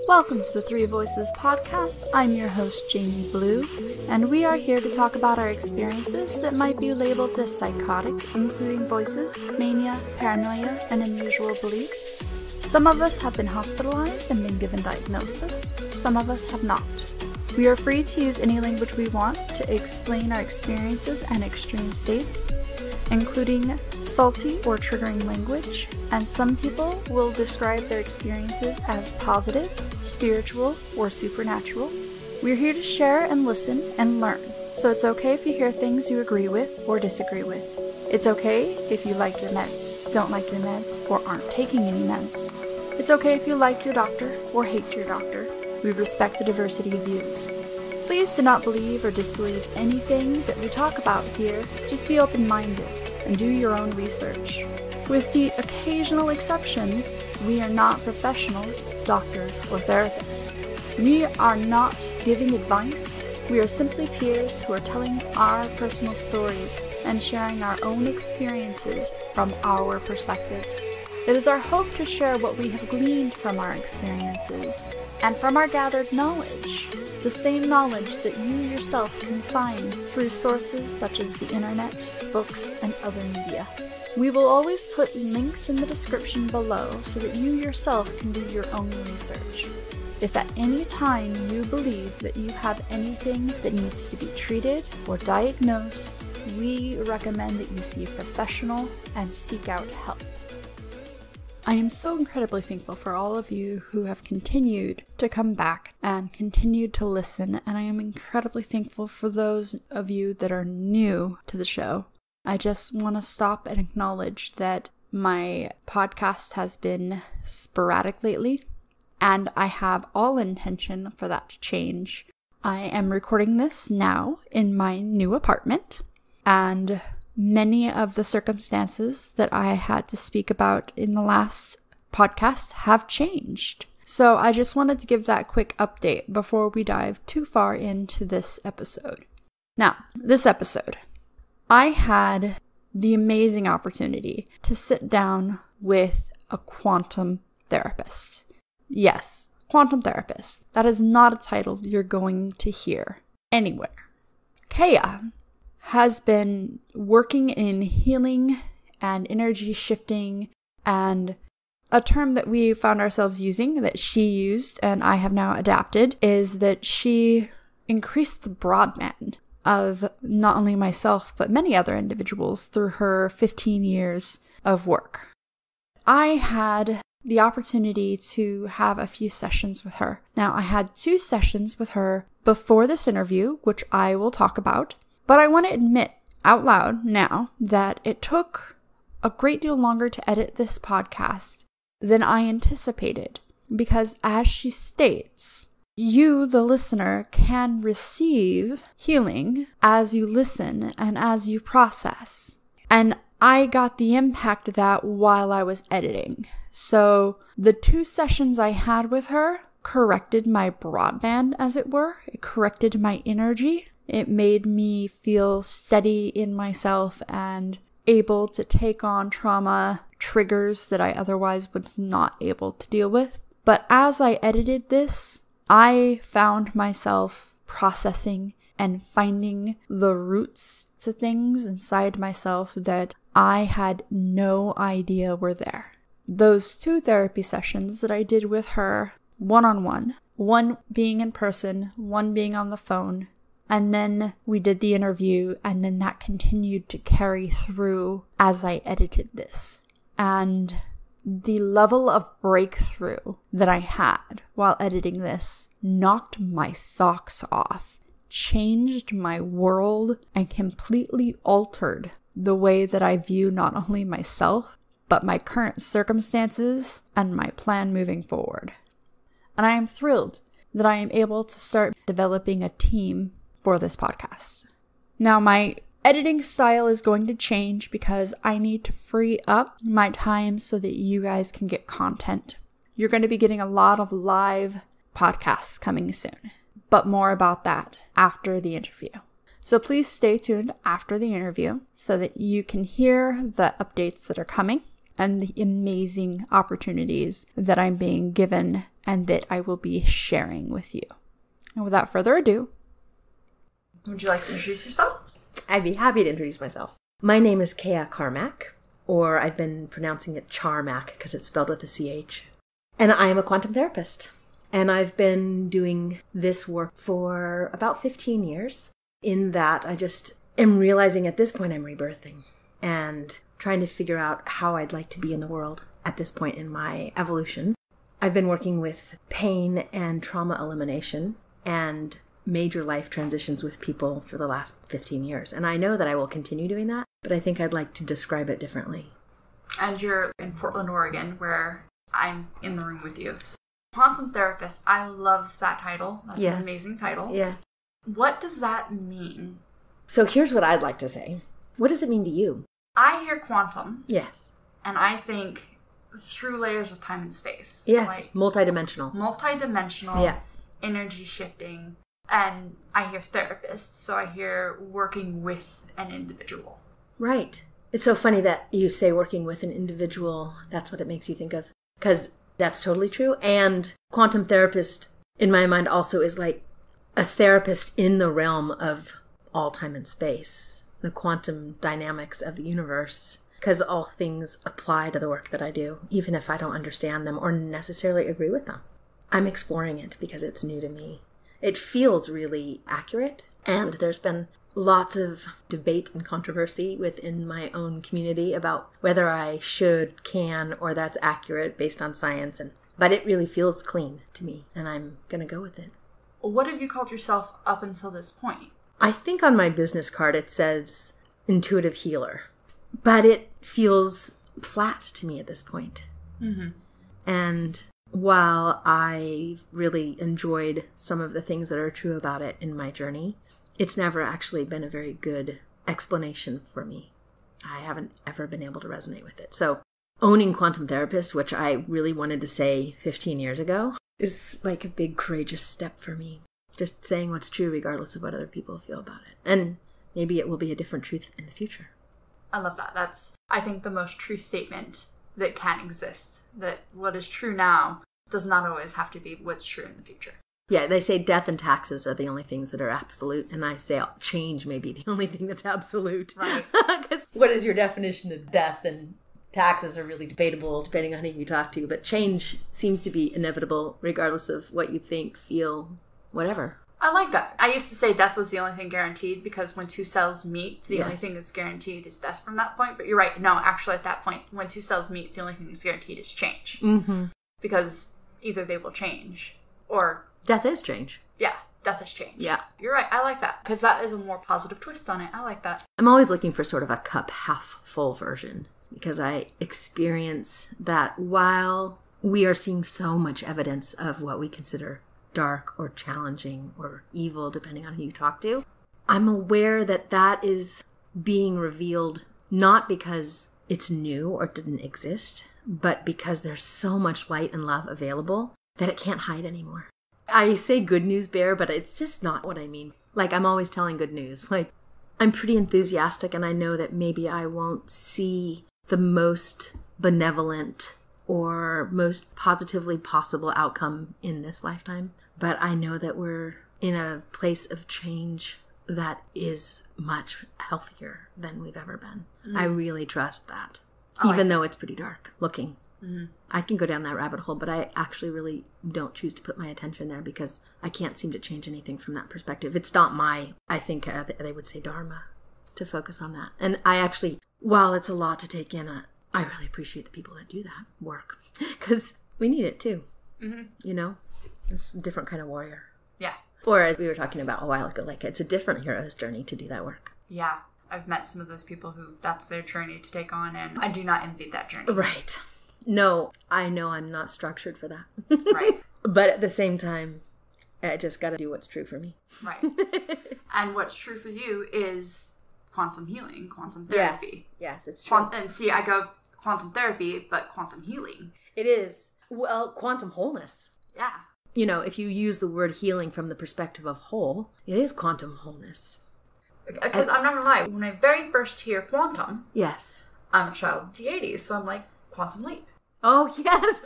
Welcome to the Three Voices podcast. I'm your host, Jamie Blue, and we are here to talk about our experiences that might be labeled as psychotic, including voices, mania, paranoia, and unusual beliefs. Some of us have been hospitalized and been given diagnosis. Some of us have not. We are free to use any language we want to explain our experiences and extreme states, including salty or triggering language, and some people will describe their experiences as positive, spiritual, or supernatural. We're here to share and listen and learn, so it's okay if you hear things you agree with or disagree with. It's okay if you like your meds, don't like your meds, or aren't taking any meds. It's okay if you like your doctor or hate your doctor. We respect the diversity of views. Please do not believe or disbelieve anything that we talk about here. Just be open-minded and do your own research. With the occasional exception, we are not professionals, doctors, or therapists. We are not giving advice. We are simply peers who are telling our personal stories and sharing our own experiences from our perspectives. It is our hope to share what we have gleaned from our experiences and from our gathered knowledge, the same knowledge that you yourself can find through sources such as the internet, books, and other media. We will always put links in the description below so that you yourself can do your own research. If at any time you believe that you have anything that needs to be treated or diagnosed, we recommend that you see a professional and seek out help. I am so incredibly thankful for all of you who have continued to come back and continued to listen, and I am incredibly thankful for those of you that are new to the show. I just want to stop and acknowledge that my podcast has been sporadic lately, and I have all intention for that to change. I am recording this now in my new apartment, and many of the circumstances that I had to speak about in the last podcast have changed. So I just wanted to give that quick update before we dive too far into this episode. Now, this episode, I had the amazing opportunity to sit down with a quantum therapist. Yes, quantum therapist. That is not a title you're going to hear anywhere. Kea has been working in healing and energy shifting, and a term that we found ourselves using that she used and I have now adapted is that she increased the broadband of not only myself but many other individuals through her 15 years of work. I had the opportunity to have a few sessions with her. Now, I had 2 sessions with her before this interview, which I will talk about. But I want to admit out loud now that it took a great deal longer to edit this podcast than I anticipated, because as she states, you, the listener, can receive healing as you listen and as you process. And I got the impact of that while I was editing. So the 2 sessions I had with her corrected my broadband, as it were. It corrected my energy. It made me feel steady in myself and able to take on trauma triggers that I otherwise was not able to deal with. But as I edited this, I found myself processing and finding the roots to things inside myself that I had no idea were there. Those 2 therapy sessions that I did with her one-on-one, one being in person, one being on the phone, and then we did the interview, and then that continued to carry through as I edited this. And the level of breakthrough that I had while editing this knocked my socks off, changed my world, and completely altered the way that I view not only myself, but my current circumstances and my plan moving forward. And I am thrilled that I am able to start developing a team for this podcast. Now, my editing style is going to change because I need to free up my time so that you guys can get content. You're going to be getting a lot of live podcasts coming soon, but more about that after the interview. So please stay tuned after the interview so that you can hear the updates that are coming and the amazing opportunities that I'm being given and that I will be sharing with you. And without further ado, would you like to introduce yourself? I'd be happy to introduce myself. My name is Kea Charmak, or I've been pronouncing it Charmak because it's spelled with a CH. And I am a quantum therapist. And I've been doing this work for about 15 years. In that, I just am realizing at this point I'm rebirthing and trying to figure out how I'd like to be in the world at this point in my evolution. I've been working with pain and trauma elimination and major life transitions with people for the last 15 years. And I know that I will continue doing that, but I think I'd like to describe it differently. And you're in Portland, Oregon, where I'm in the room with you. So, quantum therapist, I love that title. That's an amazing title. Yes. What does that mean? So here's what I'd like to say. What does it mean to you? I hear quantum. Yes. And I think through layers of time and space. Yes, like, multidimensional. Multidimensional, energy shifting. And I hear therapists, so I hear working with an individual. Right. It's so funny that you say working with an individual. That's what it makes you think of. Because that's totally true. And quantum therapist, in my mind, also is like a therapist in the realm of all time and space, the quantum dynamics of the universe, because all things apply to the work that I do, even if I don't understand them or necessarily agree with them. I'm exploring it because it's new to me. It feels really accurate, and there's been lots of debate and controversy within my own community about whether I should, can, or that's accurate based on science. But it really feels clean to me, and I'm going to go with it. What have you called yourself up until this point? I think on my business card it says intuitive healer, but it feels flat to me at this point. Mm-hmm. And while I really enjoyed some of the things that are true about it in my journey, it's never actually been a very good explanation for me. I haven't ever been able to resonate with it. So owning quantum therapist, which I really wanted to say 15 years ago, is like a big courageous step for me. Just saying what's true regardless of what other people feel about it. And maybe it will be a different truth in the future. I love that. That's, I think, the most true statement that can exist. That what is true now does not always have to be what's true in the future. Yeah, they say death and taxes are the only things that are absolute. And I say change may be the only thing that's absolute. Right. Because what is your definition of death? And taxes are really debatable depending on who you talk to. But change seems to be inevitable regardless of what you think, feel, whatever. I like that. I used to say death was the only thing guaranteed because when two cells meet, the only thing that's guaranteed is death from that point. But you're right. No, actually at that point, when two cells meet, the only thing that's guaranteed is change. Mm-hmm. Because either they will change or... Death is change. Yeah, death is change. Yeah. You're right. I like that because that is a more positive twist on it. I like that. I'm always looking for sort of a cup half full version because I experience that while we are seeing so much evidence of what we consider dark or challenging or evil, depending on who you talk to, I'm aware that that is being revealed not because it's new or didn't exist, but because there's so much light and love available that it can't hide anymore. I say good news bear, but it's just not what I mean. Like, I'm always telling good news. Like, I'm pretty enthusiastic, and I know that maybe I won't see the most benevolent or most positively possible outcome in this lifetime. But I know that we're in a place of change that is much healthier than we've ever been. I really trust that, even though it's pretty dark looking. Mm-hmm. I can go down that rabbit hole, but I actually really don't choose to put my attention there because I can't seem to change anything from that perspective. It's not my, I think they would say dharma, to focus on that. And I actually, while it's a lot to take in, I really appreciate the people that do that work because we need it too. Mm-hmm. You know, it's a different kind of warrior. Yeah. Or as we were talking about a while ago, like it's a different hero's journey to do that work. Yeah. I've met some of those people who that's their journey to take on, and I do not envy that journey. Right. No, I know I'm not structured for that. Right. But at the same time, I just got to do what's true for me. Right. And what's true for you is quantum healing, quantum therapy. Yes, it's true. And see, I go quantum therapy, but quantum healing. It is. Well, quantum wholeness. Yeah. You know, if you use the word healing from the perspective of whole, it is quantum wholeness. Because I'm not going to lie, when I very first hear quantum, yes, I'm a child of the 80s, so I'm like, quantum leap. Oh, yes.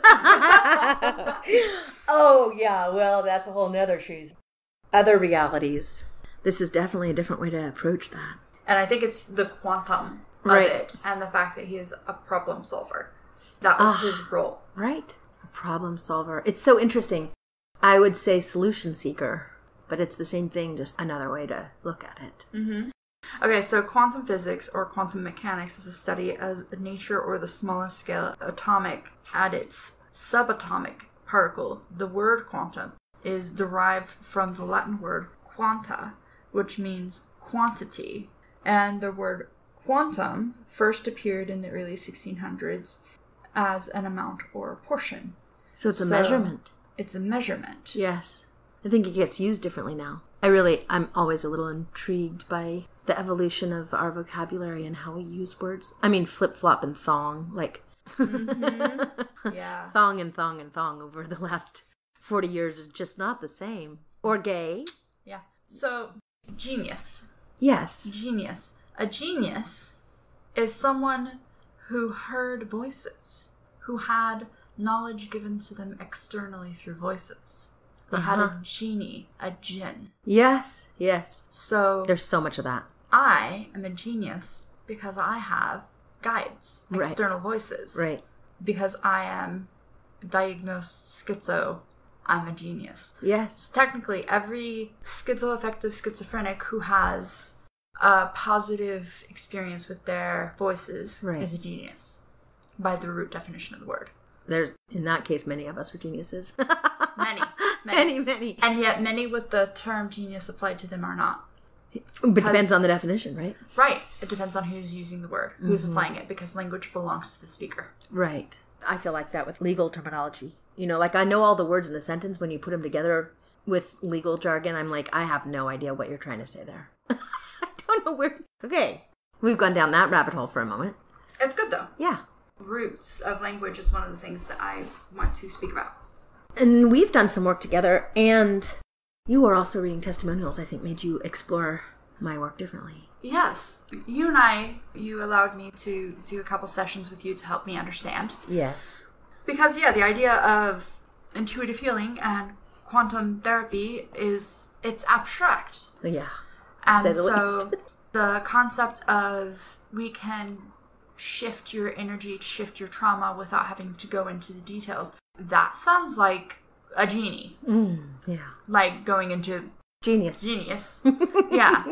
Oh, yeah. Well, that's a whole nother truth. Other realities. This is definitely a different way to approach that. And I think it's the quantum of Right. it and the fact that he is a problem solver. That was his role. Right. A problem solver. It's so interesting. I would say solution seeker, but it's the same thing, just another way to look at it. Mm-hmm. Okay, so quantum physics or quantum mechanics is the study of nature or the smallest scale atomic at its subatomic particle. The word quantum is derived from the Latin word quanta, which means quantity. And the word quantum first appeared in the early 1600s as an amount or a portion. So it's a measurement. It's a measurement. Yes. I think it gets used differently now. I'm always a little intrigued by the evolution of our vocabulary and how we use words. I mean, flip-flop and thong, like... Mm-hmm. Yeah. Thong and thong and thong over the last 40 years is just not the same. Or gay. Yeah. So, genius. Yes. Genius. A genius is someone who heard voices, who had knowledge given to them externally through voices. They had a genie, a jinn. Yes, yes. So there's so much of that. I am a genius because I have guides, external voices. Right. Because I am diagnosed schizo, I'm a genius. Yes. Technically, every schizoaffective schizophrenic who has a positive experience with their voices is a genius, by the root definition of the word. There's, in that case, many of us are geniuses. Many. And yet many with the term genius applied to them are not. But depends on the definition, right? Right. It depends on who's using the word, who's applying it, because language belongs to the speaker. Right. I feel like that with legal terminology. You know, like I know all the words in the sentence. When you put them together with legal jargon, I'm like, I have no idea what you're trying to say there. I don't know where. Okay. We've gone down that rabbit hole for a moment. It's good, though. Yeah. Roots of language is one of the things that I want to speak about. And we've done some work together, and you were also reading testimonials, I think, made you explore my work differently. Yes. You allowed me to do a couple sessions with you to help me understand. Yes. Because, the idea of intuitive healing and quantum therapy it's abstract. Yeah. And so the concept of we can shift your energy, shift your trauma without having to go into the details. That sounds like a genie. Yeah. Like going into... Genius. Yeah.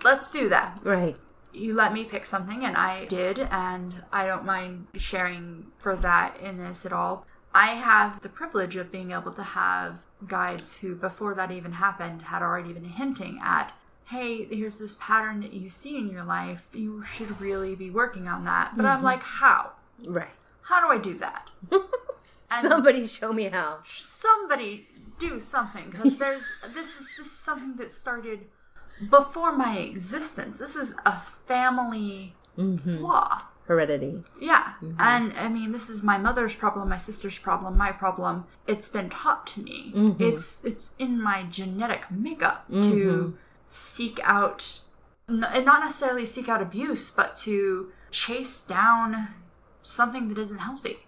Let's do that. Right. You let me pick something, and I did, and I don't mind sharing for that in this at all. I have the privilege of being able to have guides who, before that even happened, had already been hinting at, hey, here's this pattern that you see in your life. You should really be working on that. But I'm like, how? Right. How do I do that? Somebody show me how. Somebody do something, because this is something that started before my existence. This is a family flaw. Heredity. Yeah. And I mean, this is my mother's problem, my sister's problem, my problem. It's been taught to me. It's in my genetic makeup to seek out, not necessarily seek out abuse, but to chase down something that isn't healthy.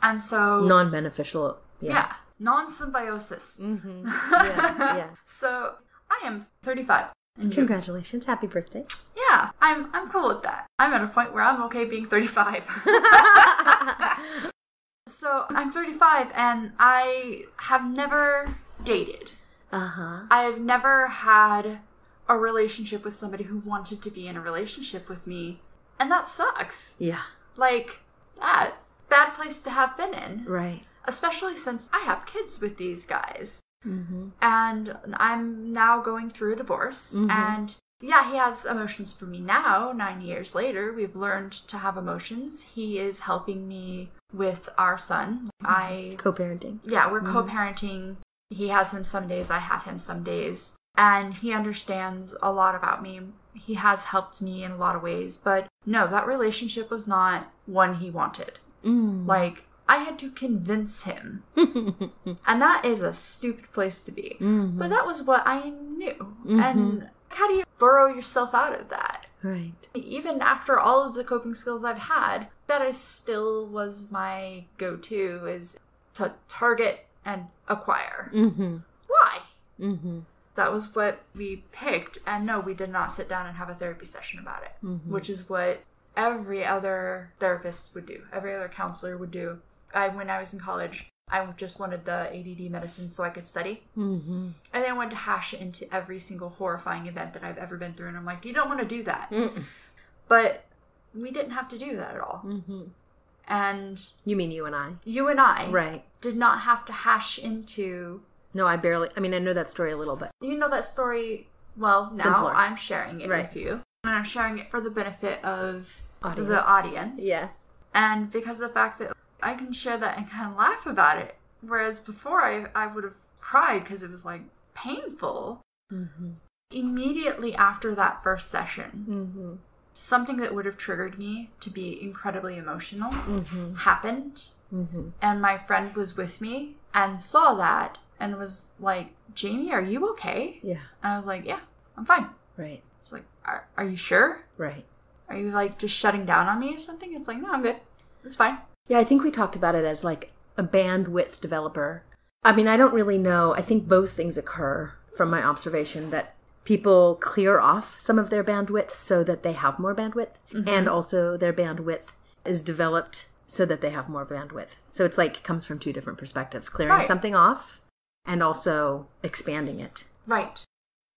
And so... Non-beneficial. Yeah. Non-symbiosis. Yeah. So, I am 35. Congratulations. Happy birthday. Yeah, I'm cool with that. I'm at a point where I'm okay being 35. So, I'm 35 and I have never dated. I've never had a relationship with somebody who wanted to be in a relationship with me. And that sucks. Yeah. Like, that. Bad place to have been in. Right. Especially since I have kids with these guys. And I'm now going through a divorce. And yeah, he has emotions for me now, 9 years later. We've learned to have emotions. He is helping me with our son. Co-parenting. Yeah, we're co-parenting. He has him some days, I have him some days. And he understands a lot about me. He has helped me in a lot of ways. But no, that relationship was not one he wanted. Like, I had to convince him. And that is a stupid place to be. But that was what I knew. And how do you burrow yourself out of that? Right. Even after all of the coping skills I've had, that I still was my go-to is to target and acquire. Mm-hmm. Why? Mm-hmm. That was what we picked. And no, we did not sit down and have a therapy session about it, which is what every other therapist would do. Every other counselor would do. When I was in college, I just wanted the ADD medicine so I could study. Mm-hmm. And then I wanted to hash it into every single horrifying event that I've ever been through. And I'm like, you don't want to do that. Mm-mm. But we didn't have to do that at all. Mm-hmm. And... You mean you and I? You and I. Right. Did not have to hash into... No, I know that story a little bit. You know that story, well, now Simpler. I'm sharing it with you. And I'm sharing it for the benefit of the audience. Yes. And because of the fact that I can share that and kind of laugh about it. Whereas before I would have cried because it was like painful. Mm-hmm. Immediately after that first session, something that would have triggered me to be incredibly emotional happened. Mm-hmm. And my friend was with me and saw that and was like, Jamie, are you okay? Yeah. And I was like, yeah, I'm fine. Right. It's like, are you sure? Right. Are you like just shutting down on me or something? It's like, no, I'm good. It's fine. Yeah, I think we talked about it as like a bandwidth developer. I mean, I don't really know. I think both things occur from my observation, that people clear off some of their bandwidth so that they have more bandwidth. Mm-hmm. And also their bandwidth is developed so that they have more bandwidth. So it's like, it comes from two different perspectives. Clearing something off and also expanding it. Right.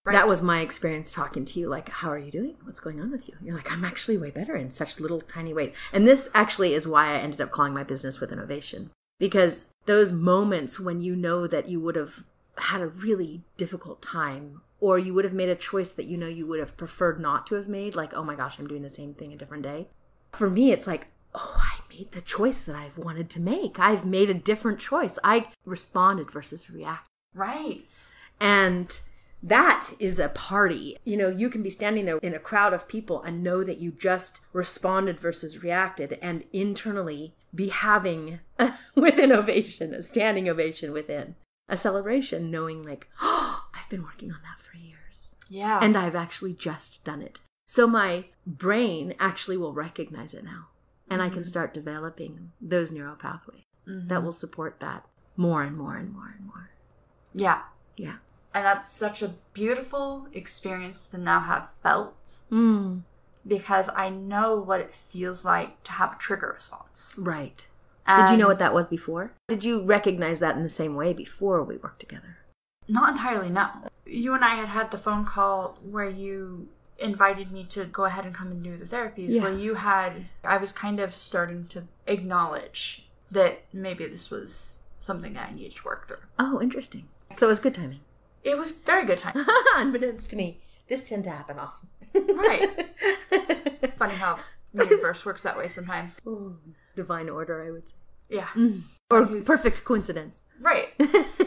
That was my experience talking to you. Like, how are you doing? What's going on with you? You're like, I'm actually way better in such little tiny ways. And this actually is why I ended up calling my business Withinovation. Because those moments when you know that you would have had a really difficult time, or you would have made a choice that you know you would have preferred not to have made, like, oh my gosh, I'm doing the same thing a different day. For me, it's like, oh, I made the choice that I've wanted to make. I've made a different choice. I responded versus reacted. Right. And that is a party. You know, you can be standing there in a crowd of people and know that you just responded versus reacted, and internally be having Withinovation, a standing ovation within, a celebration, knowing like, oh, I've been working on that for years. Yeah. And I've actually just done it. So my brain actually will recognize it now. And I can start developing those neural pathways that will support that more and more and more and more. Yeah. Yeah. And that's such a beautiful experience to now have felt. Because I know what it feels like to have a trigger response. Right. Did you know what that was before? Did you recognize that in the same way before we worked together? Not entirely, no. You and I had the phone call where you invited me to go ahead and come and do the therapies, where I was kind of starting to acknowledge that maybe this was something that I needed to work through. Oh, interesting. So it was good timing. It was very good timing. Unbeknownst to me, this tends to happen often. Right. Funny how the universe works that way sometimes. Ooh, divine order, I would say. Yeah. Or perfect coincidence. Right.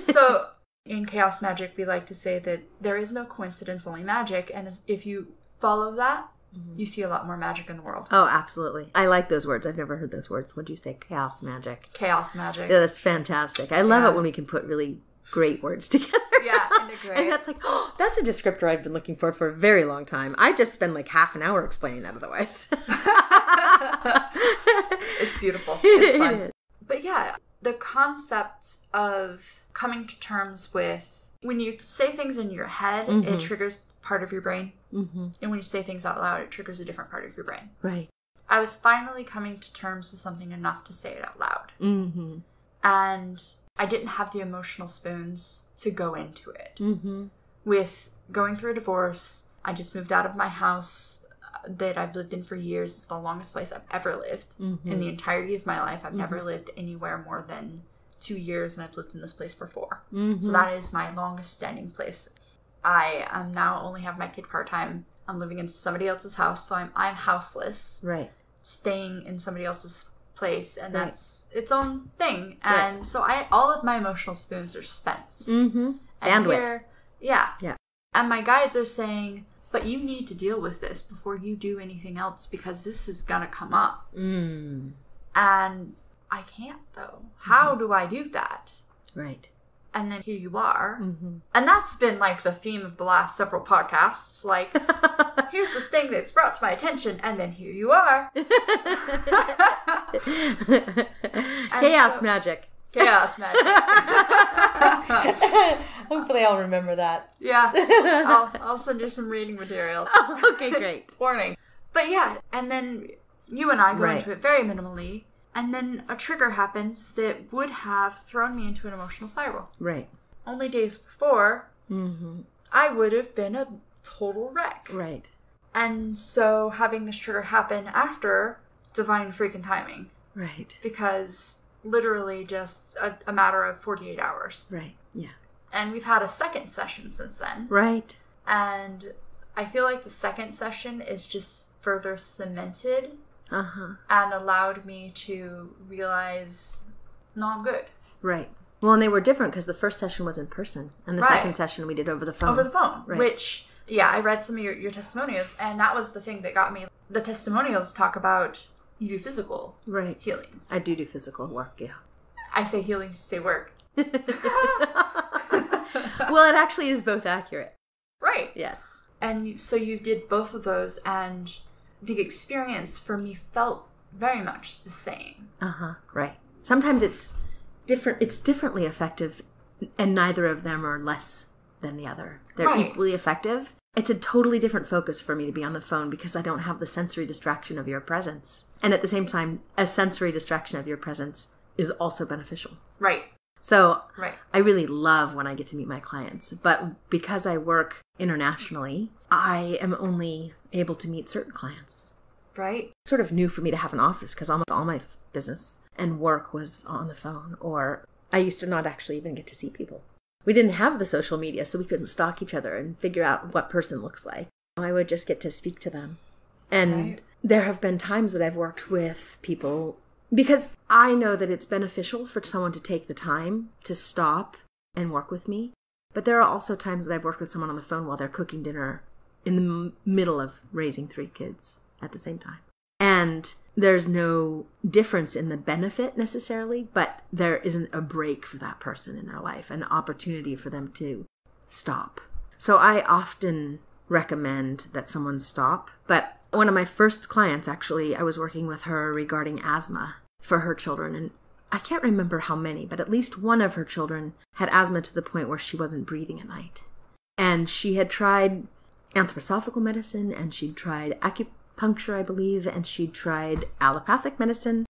So in chaos magic, we like to say that there is no coincidence, only magic. And if you follow that, you see a lot more magic in the world. Oh, absolutely. I like those words. I've never heard those words. What'd you say? Chaos magic. Chaos magic. Yeah, that's fantastic. I love it when we can put really great words together. Yeah, integrate. And that's like, oh, that's a descriptor I've been looking for a very long time. I just spend like half an hour explaining that otherwise. It's beautiful. It's fun. It is. But yeah, the concept of coming to terms with, when you say things in your head, it triggers part of your brain. And when you say things out loud, it triggers a different part of your brain. Right. I was finally coming to terms with something enough to say it out loud. And I didn't have the emotional spoons to go into it. With going through a divorce, I just moved out of my house that I've lived in for years. It's the longest place I've ever lived. In the entirety of my life, I've never lived anywhere more than 2 years, and I've lived in this place for 4. So that is my longest standing place. I am now only have my kid part-time. I'm living in somebody else's house, so I'm houseless. Right. Staying in somebody else's place, and that's its own thing. And so all of my emotional spoons are spent. Bandwidth. Yeah. And my guides are saying, but you need to deal with this before you do anything else, because this is gonna come up. And I can't, though. How do I do that? Right. and then here you are. Mm-hmm. And that's been like the theme of the last several podcasts. Like, here's this thing that's brought to my attention, and then here you are. Chaos magic. Chaos magic. Hopefully I'll remember that. Yeah. I'll send you some reading material. Oh, okay, great. Warning. But yeah, and then you and I go Right. into it very minimally, and then a trigger happens that would have thrown me into an emotional spiral. Right. Only days before, Mm-hmm. I would have been a total wreck. Right. And so having this trigger happen after, divine freaking timing. Right. Because literally just a matter of 48 hours. Right. Yeah. And we've had a second session since then. Right. And I feel like the second session is just further cemented Uh-huh. and allowed me to realize, no, I'm good. Right. Well, and they were different because the first session was in person, and the Right. second session we did over the phone. Over the phone. Right. Which, yeah, I read some of your testimonials, and that was the thing that got me. The testimonials talk about you do physical Right. healings. I do physical work, yeah. I say healings, you say work. Well, it actually is both accurate. Right. Yes. And so you did both of those, and the experience for me felt very much the same. Uh-huh. Right. Sometimes it's different. It's differently effective, and neither of them are less than the other. They're Right. equally effective. It's a totally different focus for me to be on the phone because I don't have the sensory distraction of your presence. And at the same time, a sensory distraction of your presence is also beneficial. Right. So Right. I really love when I get to meet my clients. But because I work internationally, I am only able to meet certain clients. Right. It's sort of new for me to have an office because almost all my business and work was on the phone, or I used to not actually even get to see people. We didn't have the social media, so we couldn't stalk each other and figure out what person looks like. I would just get to speak to them. And Right. there have been times that I've worked with people because I know that it's beneficial for someone to take the time to stop and work with me. But there are also times that I've worked with someone on the phone while they're cooking dinner in the middle of raising 3 kids at the same time. And there's no difference in the benefit necessarily, but there isn't a break for that person in their life, an opportunity for them to stop. So I often recommend that someone stop. But one of my first clients, actually, I was working with her regarding asthma for her children. And I can't remember how many, but at least one of her children had asthma to the point where she wasn't breathing at night. And she had tried anthroposophical medicine, and she'd tried acupuncture, I believe, and she'd tried allopathic medicine,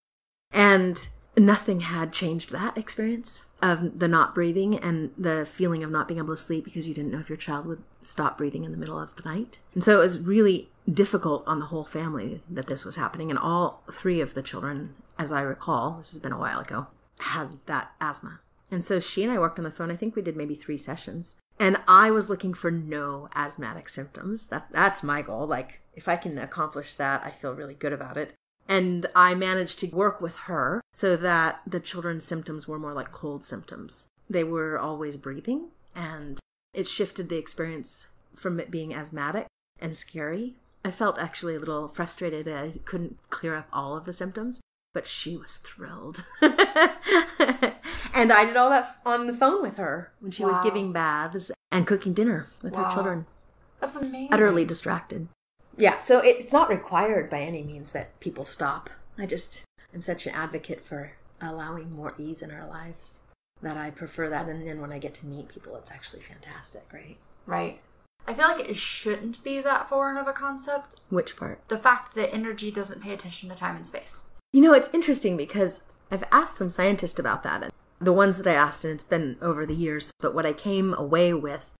and nothing had changed that experience of the not breathing and the feeling of not being able to sleep because you didn't know if your child would stop breathing in the middle of the night. And so it was really difficult on the whole family that this was happening, and all 3 of the children, as I recall, this has been a while ago, had that asthma. And so she and I worked on the phone. I think we did maybe 3 sessions. And I was looking for no asthmatic symptoms. That's my goal. Like, if I can accomplish that, I feel really good about it. And I managed to work with her so that the children's symptoms were more like cold symptoms. They were always breathing, and it shifted the experience from it being asthmatic and scary. I felt actually a little frustrated. I couldn't clear up all of the symptoms, but she was thrilled. And I did all that on the phone with her when she was giving baths and cooking dinner with her children. That's amazing. Utterly distracted. Yeah, so it's not required by any means that people stop. I'm such an advocate for allowing more ease in our lives that I prefer that. And then when I get to meet people, it's actually fantastic, right? Right. I feel like it shouldn't be that foreign of a concept. Which part? The fact that energy doesn't pay attention to time and space. You know, it's interesting because I've asked some scientists about that. And the ones that I asked, and it's been over the years, but what I came away with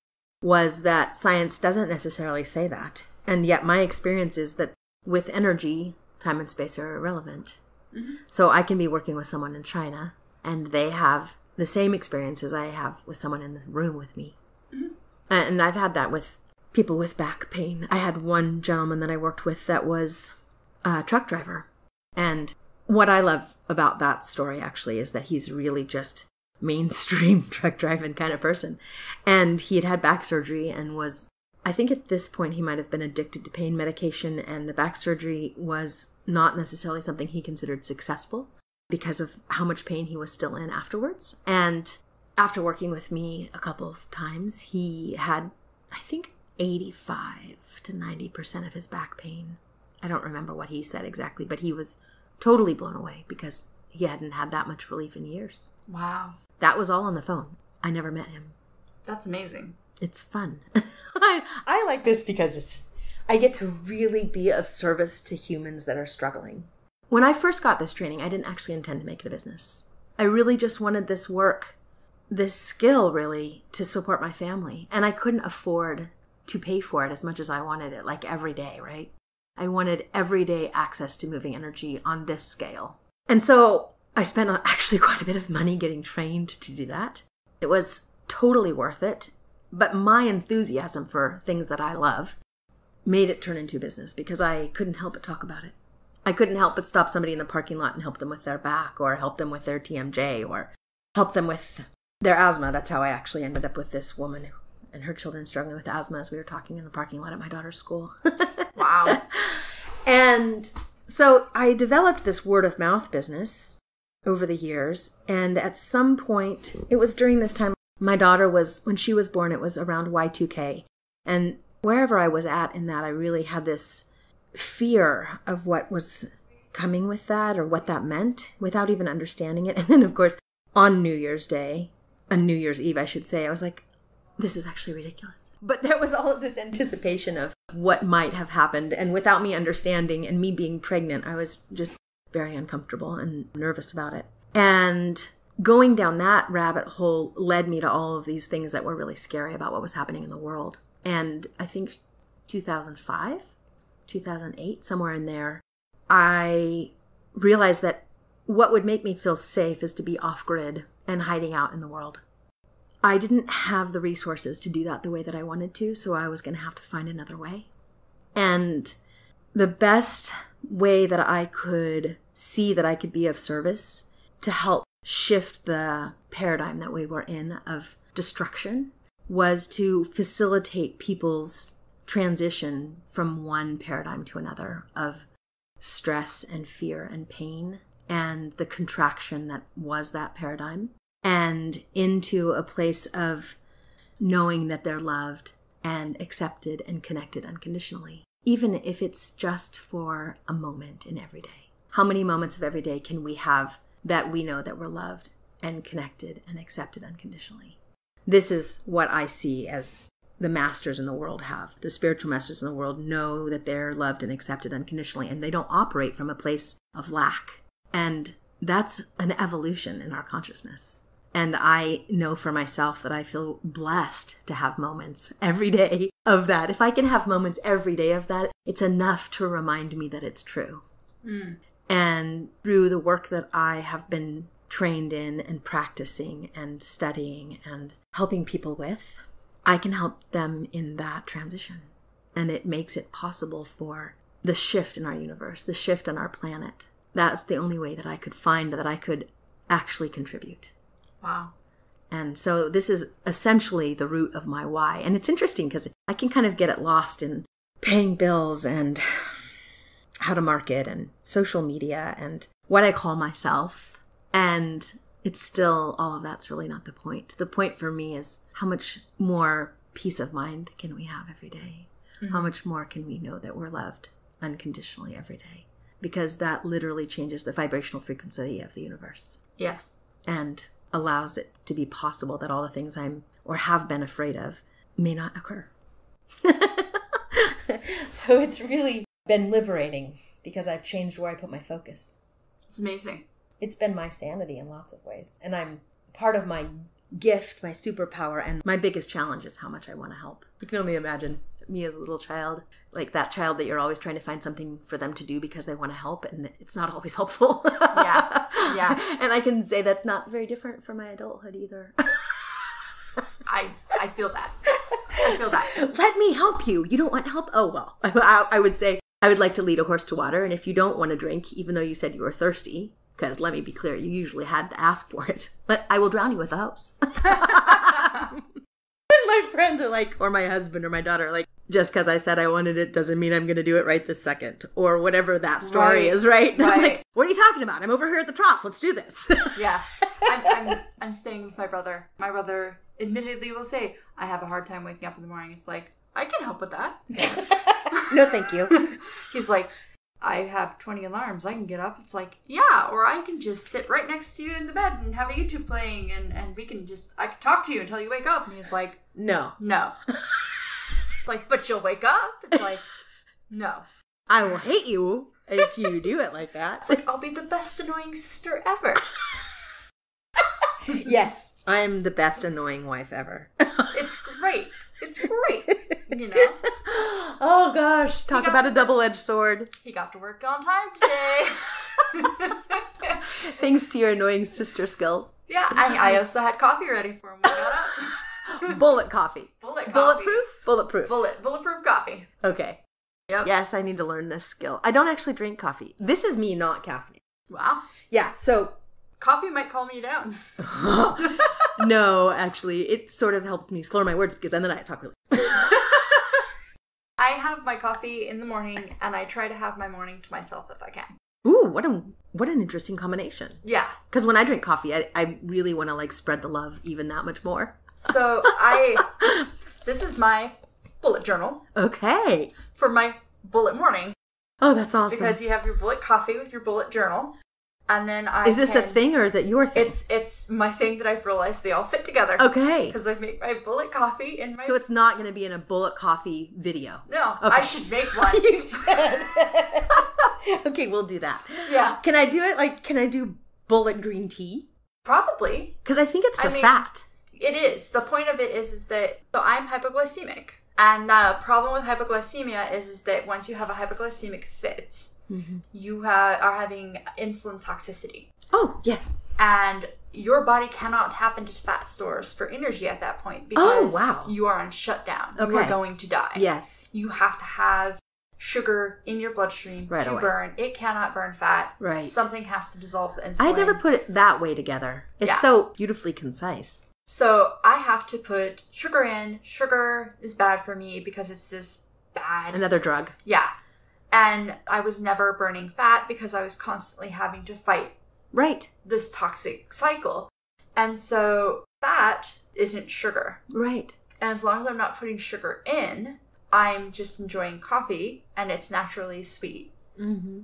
was that science doesn't necessarily say that. And yet my experience is that with energy, time and space are irrelevant. Mm-hmm. So I can be working with someone in China, and they have the same experience as I have with someone in the room with me. Mm-hmm. And I've had that with people with back pain. I had one gentleman that I worked with that was a truck driver. And what I love about that story, actually, is that he's really just mainstream truck driving kind of person. And he had back surgery and was, I think at this point he might have been addicted to pain medication, and the back surgery was not necessarily something he considered successful because of how much pain he was still in afterwards. And after working with me a couple of times, he had, I think, 85 to 90% of his back pain. I don't remember what he said exactly, but he was totally blown away because he hadn't had that much relief in years. Wow. That was all on the phone. I never met him. That's amazing. It's fun. I like this because I get to really be of service to humans that are struggling. When I first got this training, I didn't actually intend to make it a business. I really just wanted this work, this skill really, to support my family. And I couldn't afford to pay for it as much as I wanted it, like every day, right? I wanted everyday access to moving energy on this scale. And so I spent actually quite a bit of money getting trained to do that. It was totally worth it. But my enthusiasm for things that I love made it turn into business because I couldn't help but talk about it. I couldn't help but stop somebody in the parking lot and help them with their back, or help them with their TMJ, or help them with their asthma. That's how I actually ended up with this woman and her children struggling with asthma as we were talking in the parking lot at my daughter's school. Wow. And so I developed this word of mouth business over the years. And at some point, it was during this time, my daughter when she was born, it was around Y2K. And wherever I was at in that, I really had this fear of what was coming with that or what that meant without even understanding it. And then, of course, on New Year's Eve, I should say, I was like, this is actually ridiculous. But there was all of this anticipation of what might have happened. And without me understanding and me being pregnant, I was just very uncomfortable and nervous about it. And going down that rabbit hole led me to all of these things that were really scary about what was happening in the world. And I think 2005, 2008, somewhere in there, I realized that what would make me feel safe is to be off-grid and hiding out in the world. I didn't have the resources to do that the way that I wanted to, so I was going to have to find another way. And the best way that I could see that I could be of service to help shift the paradigm that we were in of destruction was to facilitate people's transition from one paradigm to another of stress and fear and pain and the contraction that was that paradigm, and into a place of knowing that they're loved and accepted and connected unconditionally, even if it's just for a moment in every day. How many moments of every day can we have that we know that we're loved and connected and accepted unconditionally? This is what I see as the masters in the world have. The spiritual masters in the world know that they're loved and accepted unconditionally, and they don't operate from a place of lack. And that's an evolution in our consciousness. And I know for myself that I feel blessed to have moments every day of that. If I can have moments every day of that, it's enough to remind me that it's true. Mm. And through the work that I have been trained in and practicing and studying and helping people with, I can help them in that transition. And it makes it possible for the shift in our universe, the shift on our planet. That's the only way that I could find that I could actually contribute. Wow. And so this is essentially the root of my why. And it's interesting because I can kind of get it lost in paying bills and how to market and social media and what I call myself. And it's still, all of that's really not the point. The point for me is how much more peace of mind can we have every day? Mm-hmm. How much more can we know that we're loved unconditionally every day? Because that literally changes the vibrational frequency of the universe. Yes. And allows it to be possible that all the things I'm or have been afraid of may not occur. So it's really been liberating because I've changed where I put my focus. It's amazing. It's been my sanity in lots of ways. And I'm part of my gift, my superpower, and my biggest challenge is how much I want to help. You can only imagine me as a little child, like that child that you're always trying to find something for them to do because they want to help, and it's not always helpful. Yeah. And I can say that's not very different from my adulthood either. I feel that. I feel that. Let me help you. You don't want help? Oh, well. I would say I would like to lead a horse to water, and if you don't want to drink, even though you said you were thirsty, because let me be clear, you usually had to ask for it, but I will drown you with a hose. And my friends are like, or my husband or my daughter are like, just because I said I wanted it doesn't mean I'm going to do it right this second, or whatever that story is, right? I'm like, what are you talking about? I'm over here at the trough. Let's do this. Yeah. I'm staying with my brother. My brother admittedly will say, I have a hard time waking up in the morning. It's like, I can help with that. No, thank you. He's like, I have 20 alarms. I can get up. It's like, yeah, or I can just sit right next to you in the bed and have a YouTube playing and we can just, I can talk to you until you wake up. And he's like, No. It's like, but you'll wake up? It's like, no. I will hate you if you do it like that. It's like, I'll be the best annoying sister ever. Yes, I'm the best annoying wife ever. It's great. It's great. You know? Oh gosh, talk about a double-edged sword. He got to work on time today. Thanks to your annoying sister skills. Yeah, I also had coffee ready for him when I got up. Bullet coffee. Bulletproof? Bulletproof coffee. Okay. Yep. Yes, I need to learn this skill. I don't actually drink coffee. This is me not caffeine. Wow. Yeah, so... Coffee might calm you down. No, actually, it sort of helped me slur my words because then I talk really... I have my coffee in the morning and I try to have my morning to myself if I can. Ooh, what an interesting combination. Yeah. Because when I drink coffee, I really want to like spread the love even that much more. So this is my bullet journal. Okay. For my bullet morning. Oh, that's awesome. Because you have your bullet coffee with your bullet journal. And then Is this a thing or is that your thing? It's my thing that I've realized they all fit together. Okay. Because I make my bullet coffee in my... So it's not going to be in a bullet coffee video? No. Okay. I should make one. You should. Okay, we'll do that. Yeah. Can I do it? Like, can I do bullet green tea? Probably. Because I think it's the fat. It is. The point of it is that... So I'm hypoglycemic. And the problem with hypoglycemia is that once you have a hypoglycemic fit... Mm-hmm. You are having insulin toxicity. Oh, yes. And your body cannot tap into fat stores for energy at that point because you are on shutdown. Okay. You are going to die. Yes. You have to have sugar in your bloodstream to burn. It cannot burn fat. Right. Something has to dissolve the insulin. I never put it that way together. It's so beautifully concise. So I have to put sugar in. Sugar is bad for me because it's this bad... Another drug. Yeah. And I was never burning fat because I was constantly having to fight this toxic cycle. And so fat isn't sugar. Right. And as long as I'm not putting sugar in, I'm just enjoying coffee and it's naturally sweet. Mm-hmm.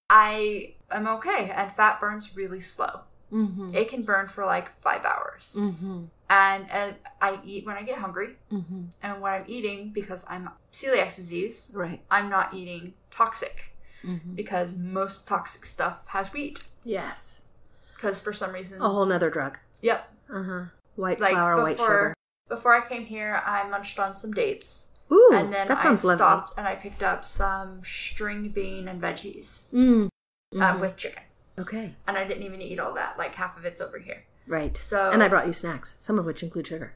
I am okay. And fat burns really slow. Mm-hmm. It can burn for like 5 hours. Mm-hmm. And I eat when I get hungry. Mm-hmm. And when I'm eating, because I'm celiac disease, I'm not eating toxic. Mm-hmm. Because most toxic stuff has wheat. Yes. Because for some reason... A whole nother drug. Yep. Uh-huh. White flour, white sugar. Before I came here, I munched on some dates. Ooh, and then that sounds I stopped and I picked up some string bean and veggies with chicken. Okay. And I didn't even eat all that. Like half of it's over here. Right. So, and I brought you snacks, some of which include sugar.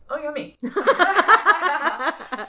Oh, yummy. So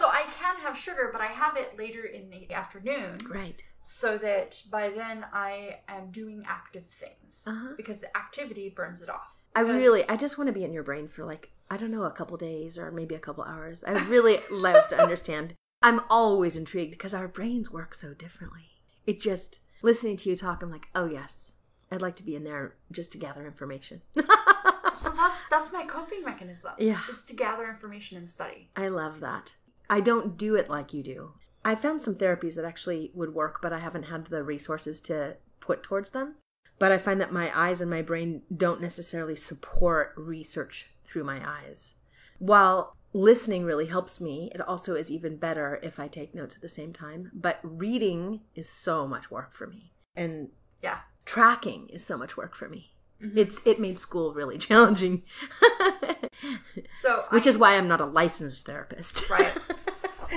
I can have sugar, but I have it later in the afternoon. Right. So that by then I am doing active things. Uh-huh. Because the activity burns it off. I just want to be in your brain for like, I don't know, a couple days or maybe a couple hours. I would really love to understand. I'm always intrigued because our brains work so differently. It just, listening to you talk, I'm like, oh yes. I'd like to be in there just to gather information. So that's my coping mechanism. Yeah. Is to gather information and study. I love that. I don't do it like you do. I found some therapies that actually would work, but I haven't had the resources to put towards them. But I find that my eyes and my brain don't necessarily support research through my eyes. While listening really helps me, it also is even better if I take notes at the same time. But reading is so much work for me. And yeah. Tracking is so much work for me. Mm-hmm. It made school really challenging. Which is why I'm not a licensed therapist. Right.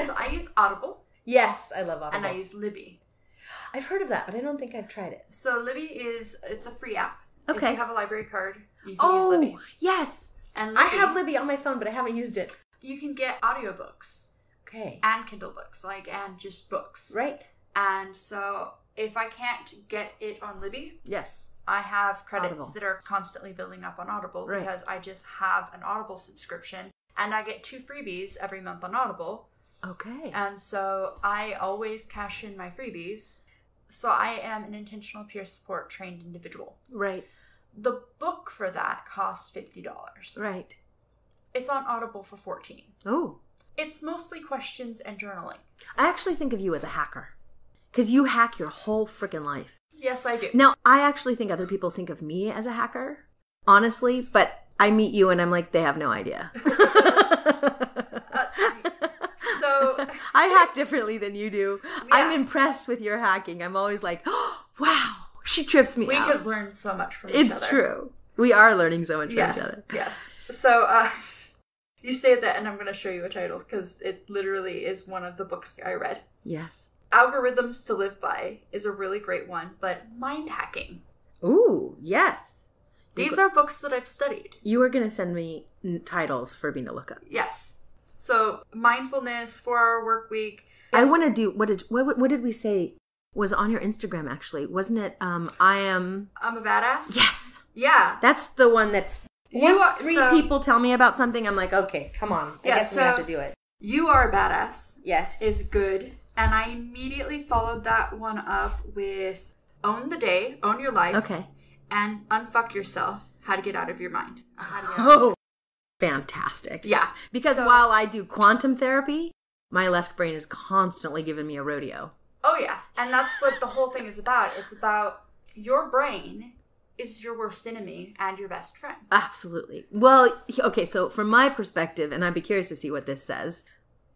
So I use Audible. Yes, I love Audible. And I use Libby. I've heard of that, but I don't think I've tried it. So Libby it's a free app. Okay. If you have a library card, you can use Libby. Oh, yes. And Libby, I have Libby on my phone, but I haven't used it. You can get audiobooks. Okay. And Kindle books, and just books. Right. And so if I can't get it on Libby, yes, I have credits that are constantly building up on Audible because I just have an Audible subscription and I get 2 freebies every month on Audible. Okay. And so I always cash in my freebies. So I am an intentional peer support trained individual. Right. The book for that costs $50. Right. It's on Audible for $14. Oh. It's mostly questions and journaling. I actually think of you as a hacker. Because you hack your whole freaking life. Yes, I do. Now, I actually think other people think of me as a hacker. Honestly. But I meet you and I'm like, they have no idea. So I hack differently than you do. Yeah. I'm impressed with your hacking. I'm always like, oh, wow, she trips me out. We could learn so much from each other. It's true. We are learning so much from each other. Yes. So you say that, and I'm going to show you a title because it literally is one of the books I read. Yes. Algorithms to Live By is a really great one, but mind hacking. Ooh, yes. These are books that I've studied. You are going to send me titles for me to look up. Yes. So mindfulness, 4-hour work week. I want to do, what did we say was on your Instagram actually? Wasn't it, I'm a badass? Yes. Yeah. That's the one that's, once three people tell me about something, I'm like, okay, come on. I guess we have to do it. You Are a Badass. Yes. Is good. And I immediately followed that one up with Own the Day, Own Your Life. Okay. And Unfuck Yourself, How to Get Out of Your Mind. Oh, fantastic. Yeah. Because while I do quantum therapy, my left brain is constantly giving me a rodeo. Oh, yeah. And that's what the whole thing is about. It's about your brain is your worst enemy and your best friend. Absolutely. Well, okay, so from my perspective, and I'd be curious to see what this says,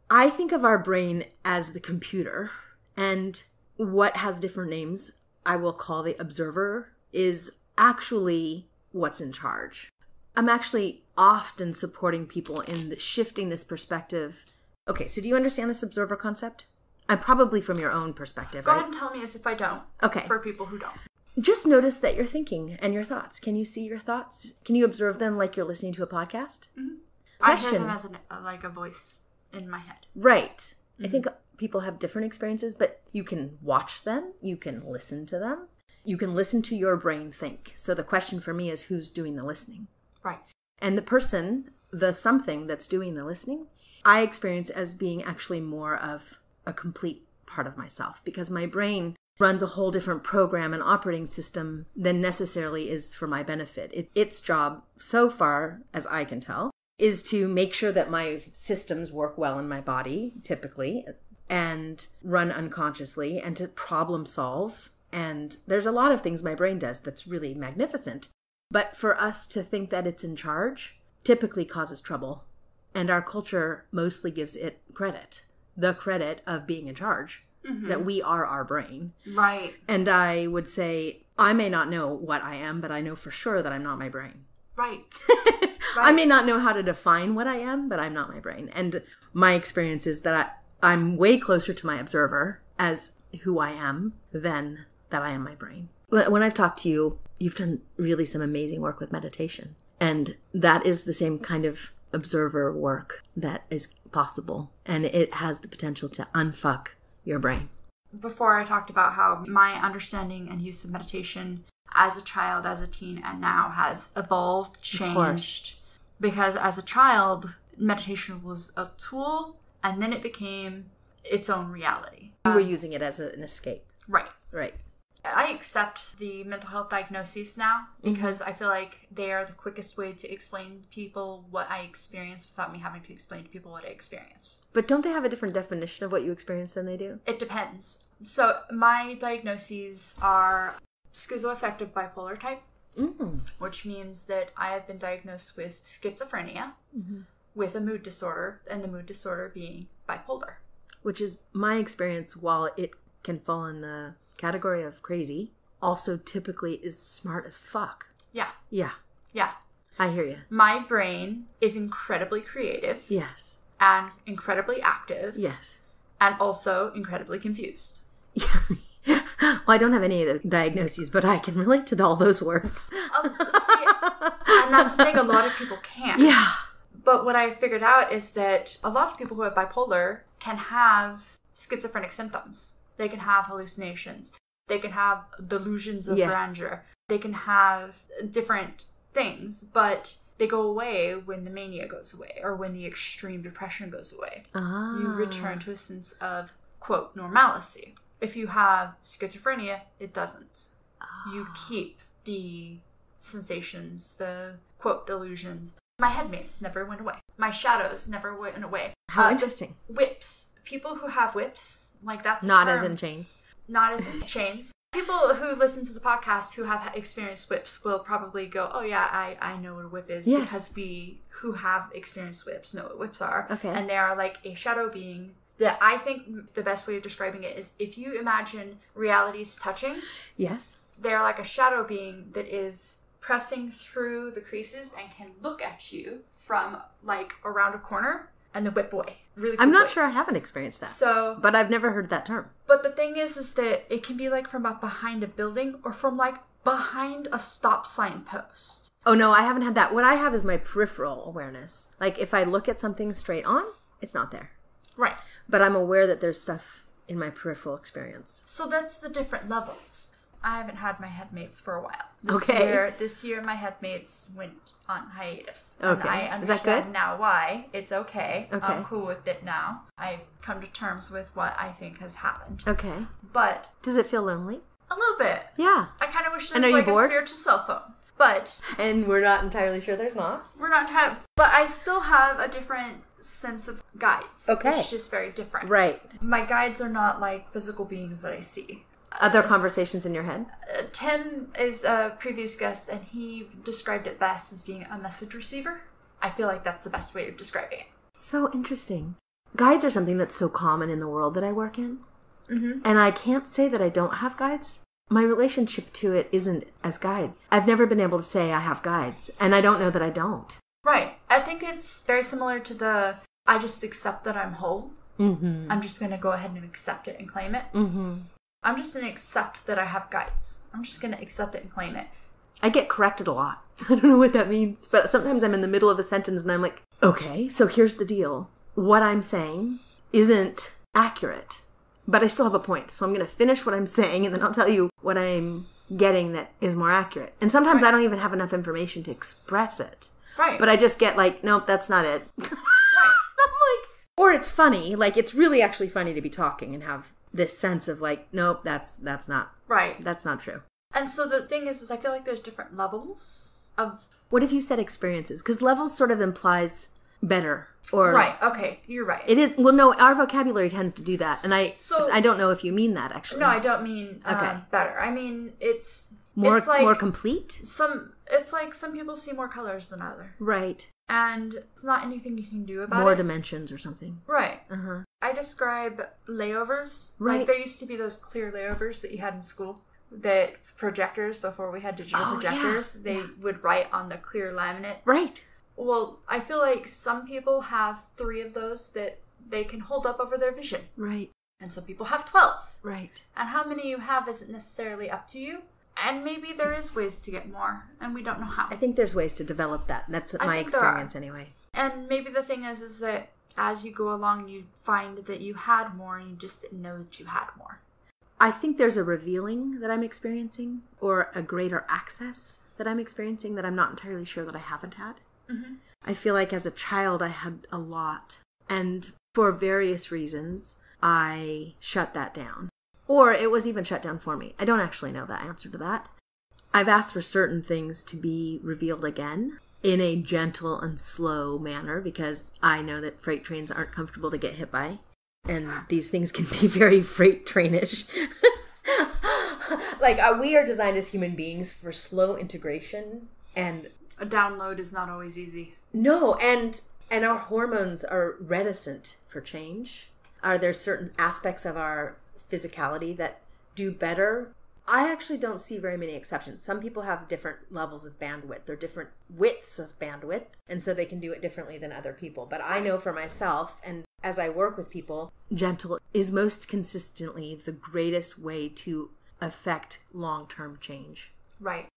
I think of our brain as the computer, and what has different names I will call the observer is actually what's in charge. I'm actually often supporting people in shifting this perspective. Okay, so do you understand this observer concept? Probably from your own perspective, Go right? ahead and tell me as if I don't. Okay. For people who don't. Just notice that you're thinking and your thoughts. Can you see your thoughts? Can you observe them like you're listening to a podcast? Mm-hmm. Question. I hear them as like a voice in my head. Right. Mm-hmm. I think people have different experiences, but you can watch them. You can listen to them. You can listen to your brain think. So the question for me is, who's doing the listening? Right. And the person, the something that's doing the listening, I experience as being actually more of a complete part of myself, because my brain runs a whole different program and operating system than necessarily is for my benefit. Its job, so far as I can tell, is to make sure that my systems work well in my body, typically, and run unconsciously, and to problem solve. And there's a lot of things my brain does that's really magnificent. But for us to think that it's in charge typically causes trouble. And our culture mostly gives it credit. The credit of being in charge. Mm-hmm. That we are our brain. Right. And I would say, I may not know what I am, but I know for sure that I'm not my brain. Right. I may not know how to define what I am, but I'm not my brain. And my experience is that I'm way closer to my observer as who I am than that I am my brain. When I've talked to you, you've done really some amazing work with meditation. And that is the same kind of observer work that is possible. And it has the potential to unfuck your brain. Before I talked about how my understanding and use of meditation as a child, as a teen, and now has evolved, changed. Because as a child, meditation was a tool, and then it became its own reality. You were using it as an escape. Right. Right. I accept the mental health diagnoses now because I feel like they are the quickest way to explain to people what I experience without me having to explain to people what I experience. But don't they have a different definition of what you experience than they do? It depends. So my diagnoses are schizoaffective bipolar type, which means that I have been diagnosed with schizophrenia, with a mood disorder, and the mood disorder being bipolar. Which is my experience, while it can fall in the category of crazy, also typically is smart as fuck. Yeah. Yeah. Yeah. I hear you. My brain is incredibly creative. Yes. And incredibly active. Yes. And also incredibly confused. Yeah. Well, I don't have any of the diagnoses, but I can relate to all those words. And that's the thing, a lot of people can't. Yeah. But what I figured out is that a lot of people who have bipolar can have schizophrenic symptoms. They can have hallucinations. They can have delusions of grandeur. They can have different things. But they go away when the mania goes away or when the extreme depression goes away. You return to a sense of, quote, normalcy. If you have schizophrenia, it doesn't. You keep the sensations, the, quote, delusions. My headmates never went away. My shadows never went away. How interesting. Whips. People who have whips, like that's not as in chains. Not as in chains. People who listen to the podcast who have experienced whips will probably go, oh yeah, I know what a whip is, because we who have experienced whips know what whips are. Okay. And they are like a shadow being that I think the best way of describing it is if you imagine realities touching. Yes. They're like a shadow being that is pressing through the creases and can look at you from like around a corner and the whip away. Really quickly. I'm not sure I haven't experienced that. So, but I've never heard that term. But the thing is that it can be like from up behind a building or from like behind a stop sign post. Oh no, I haven't had that. What I have is my peripheral awareness. Like if I look at something straight on, it's not there. Right. But I'm aware that there's stuff in my peripheral experience. So that's the different levels. I haven't had my headmates for a while. This year my headmates went on hiatus. Okay. And I understand is that good? Now why. It's okay. Okay. I'm cool with it now. I've come to terms with what I think has happened. Okay. But does it feel lonely? A little bit. Yeah. I kind of wish there was like a spiritual cell phone. But and we're not entirely sure there's not. But I still have a different sense of guides. Okay. It's just very different. Right. My guides are not like physical beings that I see. Other conversations in your head? Tim is a previous guest, and he described it best as being a message receiver. I feel like that's the best way of describing it. So interesting. Guides are something that's so common in the world that I work in. Mm-hmm. And I can't say that I don't have guides. My relationship to it isn't as guide. I've never been able to say I have guides, and I don't know that I don't. Right. I think it's very similar to I just accept that I'm whole. Mm-hmm. I'm just going to go ahead and accept it and claim it. Mm-hmm. I'm just going to accept that I have guides. I'm just going to accept it and claim it. I get corrected a lot. I don't know what that means, but sometimes I'm in the middle of a sentence and I'm like, okay, so here's the deal. What I'm saying isn't accurate, but I still have a point. So I'm going to finish what I'm saying and then I'll tell you what I'm getting that is more accurate. And sometimes right. I don't even have enough information to express it. Right. But I just get like, nope, that's not it. Right. I'm like, or it's funny. Like, it's really actually funny to be talking and have this sense of like, nope, that's not right. That's not true. And so the thing is I feel like there's different levels of. What if you said experiences? Because levels sort of implies better or right. Okay, you're right. It is. Well, no, our vocabulary tends to do that, and I don't know if you mean that actually. No, I don't mean better. I mean it's more it's like more complete. It's like some people see more colors than others. Right. And it's not anything you can do about more it. More dimensions or something. Right. Uh-huh. I describe layovers. Right. Like there used to be those clear layovers that you had in school. That projectors, before we had digital projectors, they would write on the clear laminate. Right. Well, I feel like some people have 3 of those that they can hold up over their vision. Right. And some people have 12. Right. And how many you have isn't necessarily up to you. And maybe there is ways to get more, and we don't know how. I think there's ways to develop that. That's my experience anyway. And maybe the thing is that as you go along, you find that you had more, and you just didn't know that you had more. I think there's a revealing that I'm experiencing, or a greater access that I'm experiencing that I'm not entirely sure that I haven't had. Mm-hmm. I feel like as a child I had a lot, and for various reasons I shut that down. Or it was even shut down for me. I don't actually know the answer to that. I've asked for certain things to be revealed again in a gentle and slow manner because I know that freight trains aren't comfortable to get hit by. And these things can be very freight trainish. Like, we are designed as human beings for slow integration. And a download is not always easy. No, and our hormones are reticent for change. Are there certain aspects of our physicality that do better? I actually don't see very many exceptions. Some people have different levels of bandwidth or different widths of bandwidth, and so they can do it differently than other people. But I know for myself, and as I work with people, gentle is most consistently the greatest way to affect long-term change. Right.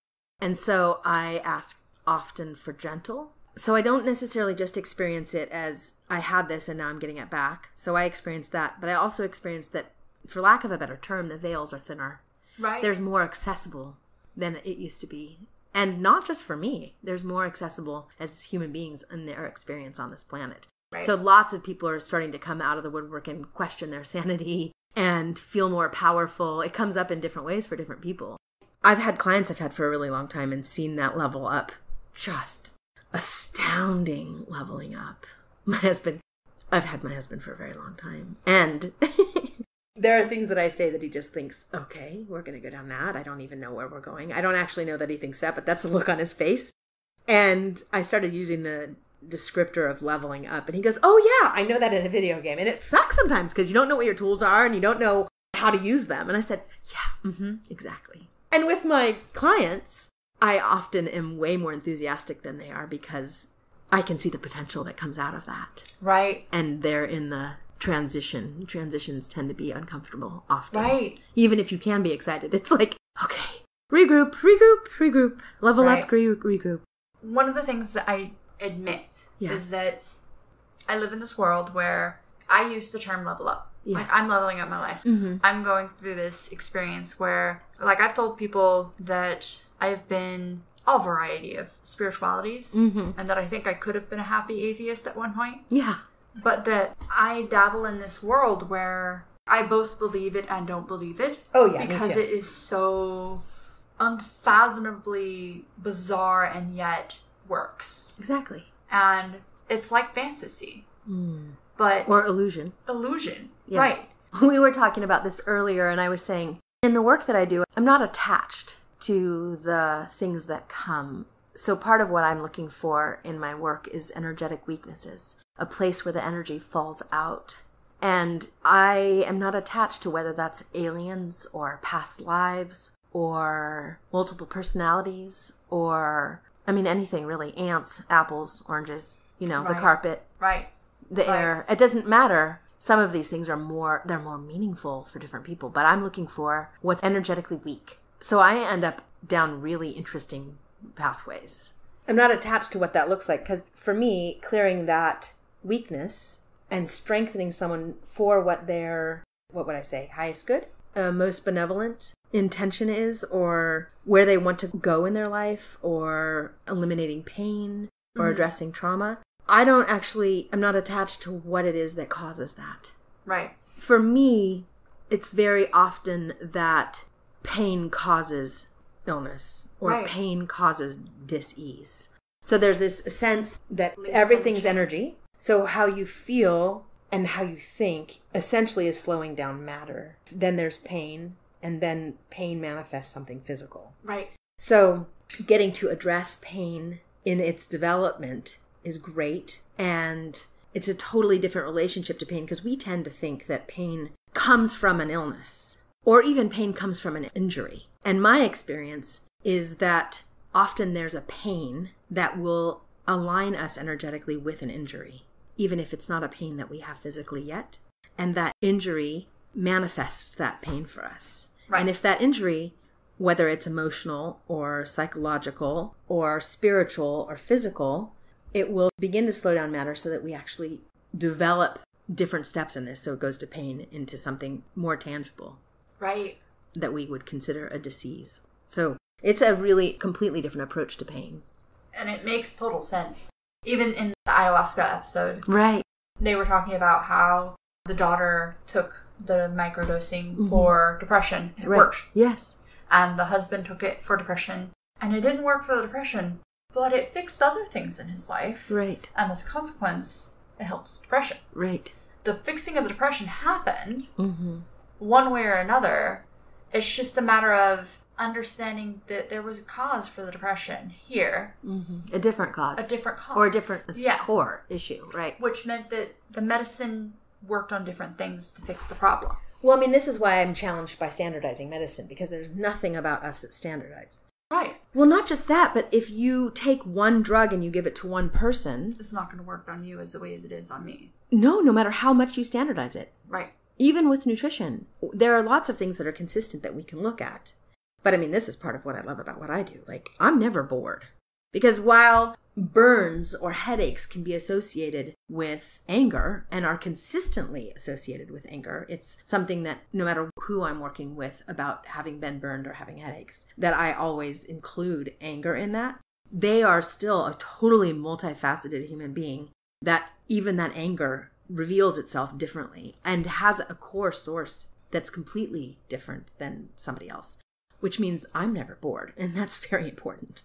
And so I ask often for gentle. So I don't necessarily just experience it as I had this and now I'm getting it back. So I experience that, but I also experience that, for lack of a better term, the veils are thinner. Right. There's more accessible than it used to be. And not just for me. There's more accessible as human beings in their experience on this planet. Right. So lots of people are starting to come out of the woodwork and question their sanity and feel more powerful. It comes up in different ways for different people. I've had clients I've had for a really long time and seen that level up. Just astounding leveling up. I've had my husband for a very long time. And there are things that I say that he just thinks, okay, we're going to go down that. I don't even know where we're going. I don't actually know that he thinks that, but that's the look on his face. And I started using the descriptor of leveling up. And he goes, oh yeah, I know that in a video game. And it sucks sometimes because you don't know what your tools are and you don't know how to use them. And I said, yeah, exactly. And with my clients, I often am way more enthusiastic than they are because I can see the potential that comes out of that. Right. And they're in the transition. Transitions tend to be uncomfortable often. Right. Even if you can be excited. It's like, okay, regroup, level up, regroup. One of the things that I admit is that I live in this world where I use the term level up. Yes. Like, I'm leveling up my life. Mm-hmm. I'm going through this experience where, like, I've told people that I've been all variety of spiritualities and that I think I could have been a happy atheist at one point. Yeah. But that I dabble in this world where I both believe it and don't believe it. Oh, yeah. Because it is so unfathomably bizarre and yet works. Exactly. And it's like fantasy. But or illusion. Yeah. Right. We were talking about this earlier, and I was saying, in the work that I do, I'm not attached to the things that come. So part of what I'm looking for in my work is energetic weaknesses, a place where the energy falls out. And I am not attached to whether that's aliens or past lives or multiple personalities or, I mean, anything really. Ants, apples, oranges, the carpet. Right. The air. It doesn't matter. Some of these things they're more meaningful for different people, but I'm looking for what's energetically weak. So I end up down really interesting pathways. I'm not attached to what that looks like because for me, clearing that weakness and strengthening someone for what their, what would I say, highest good, most benevolent intention is, or where they want to go in their life, or eliminating pain or addressing trauma. I'm not attached to what it is that causes that. Right. For me, it's very often that pain causes illness or pain causes dis-ease. So there's this sense that everything's energy. So how you feel and how you think essentially is slowing down matter. Then there's pain, and then pain manifests something physical. Right. So getting to address pain in its development is great, and it's a totally different relationship to pain because we tend to think that pain comes from an illness or even pain comes from an injury. And my experience is that often there's a pain that will align us energetically with an injury, even if it's not a pain that we have physically yet. And that injury manifests that pain for us. Right. And if that injury, whether it's emotional or psychological or spiritual or physical, it will begin to slow down matter so that we actually develop different steps in this. So it goes to pain into something more tangible. Right. That we would consider a disease. So it's a really completely different approach to pain. And it makes total sense. Even in the ayahuasca episode. Right. They were talking about how the daughter took the microdosing for depression. It worked. Yes. And the husband took it for depression. And it didn't work for the depression. But it fixed other things in his life. Right. And as a consequence, it helps depression. Right. The fixing of the depression happened one way or another. It's just a matter of understanding that there was a cause for the depression here. A different cause. A different cause. Or a different core issue, right. Which meant that the medicine worked on different things to fix the problem. Well, I mean, this is why I'm challenged by standardizing medicine, because there's nothing about us that's standardized. Right. Well, not just that, but if you take one drug and you give it to one person, it's not going to work on you as the way as it is on me. No matter how much you standardize it. Right. Even with nutrition, there are lots of things that are consistent that we can look at. But I mean, this is part of what I love about what I do. Like, I'm never bored. Because while burns or headaches can be associated with anger and are consistently associated with anger, it's something that no matter who I'm working with about having been burned or having headaches, that I always include anger in that. They are still a totally multifaceted human being that even that anger reveals itself differently and has a core source that's completely different than somebody else, which means I'm never bored. And that's very important.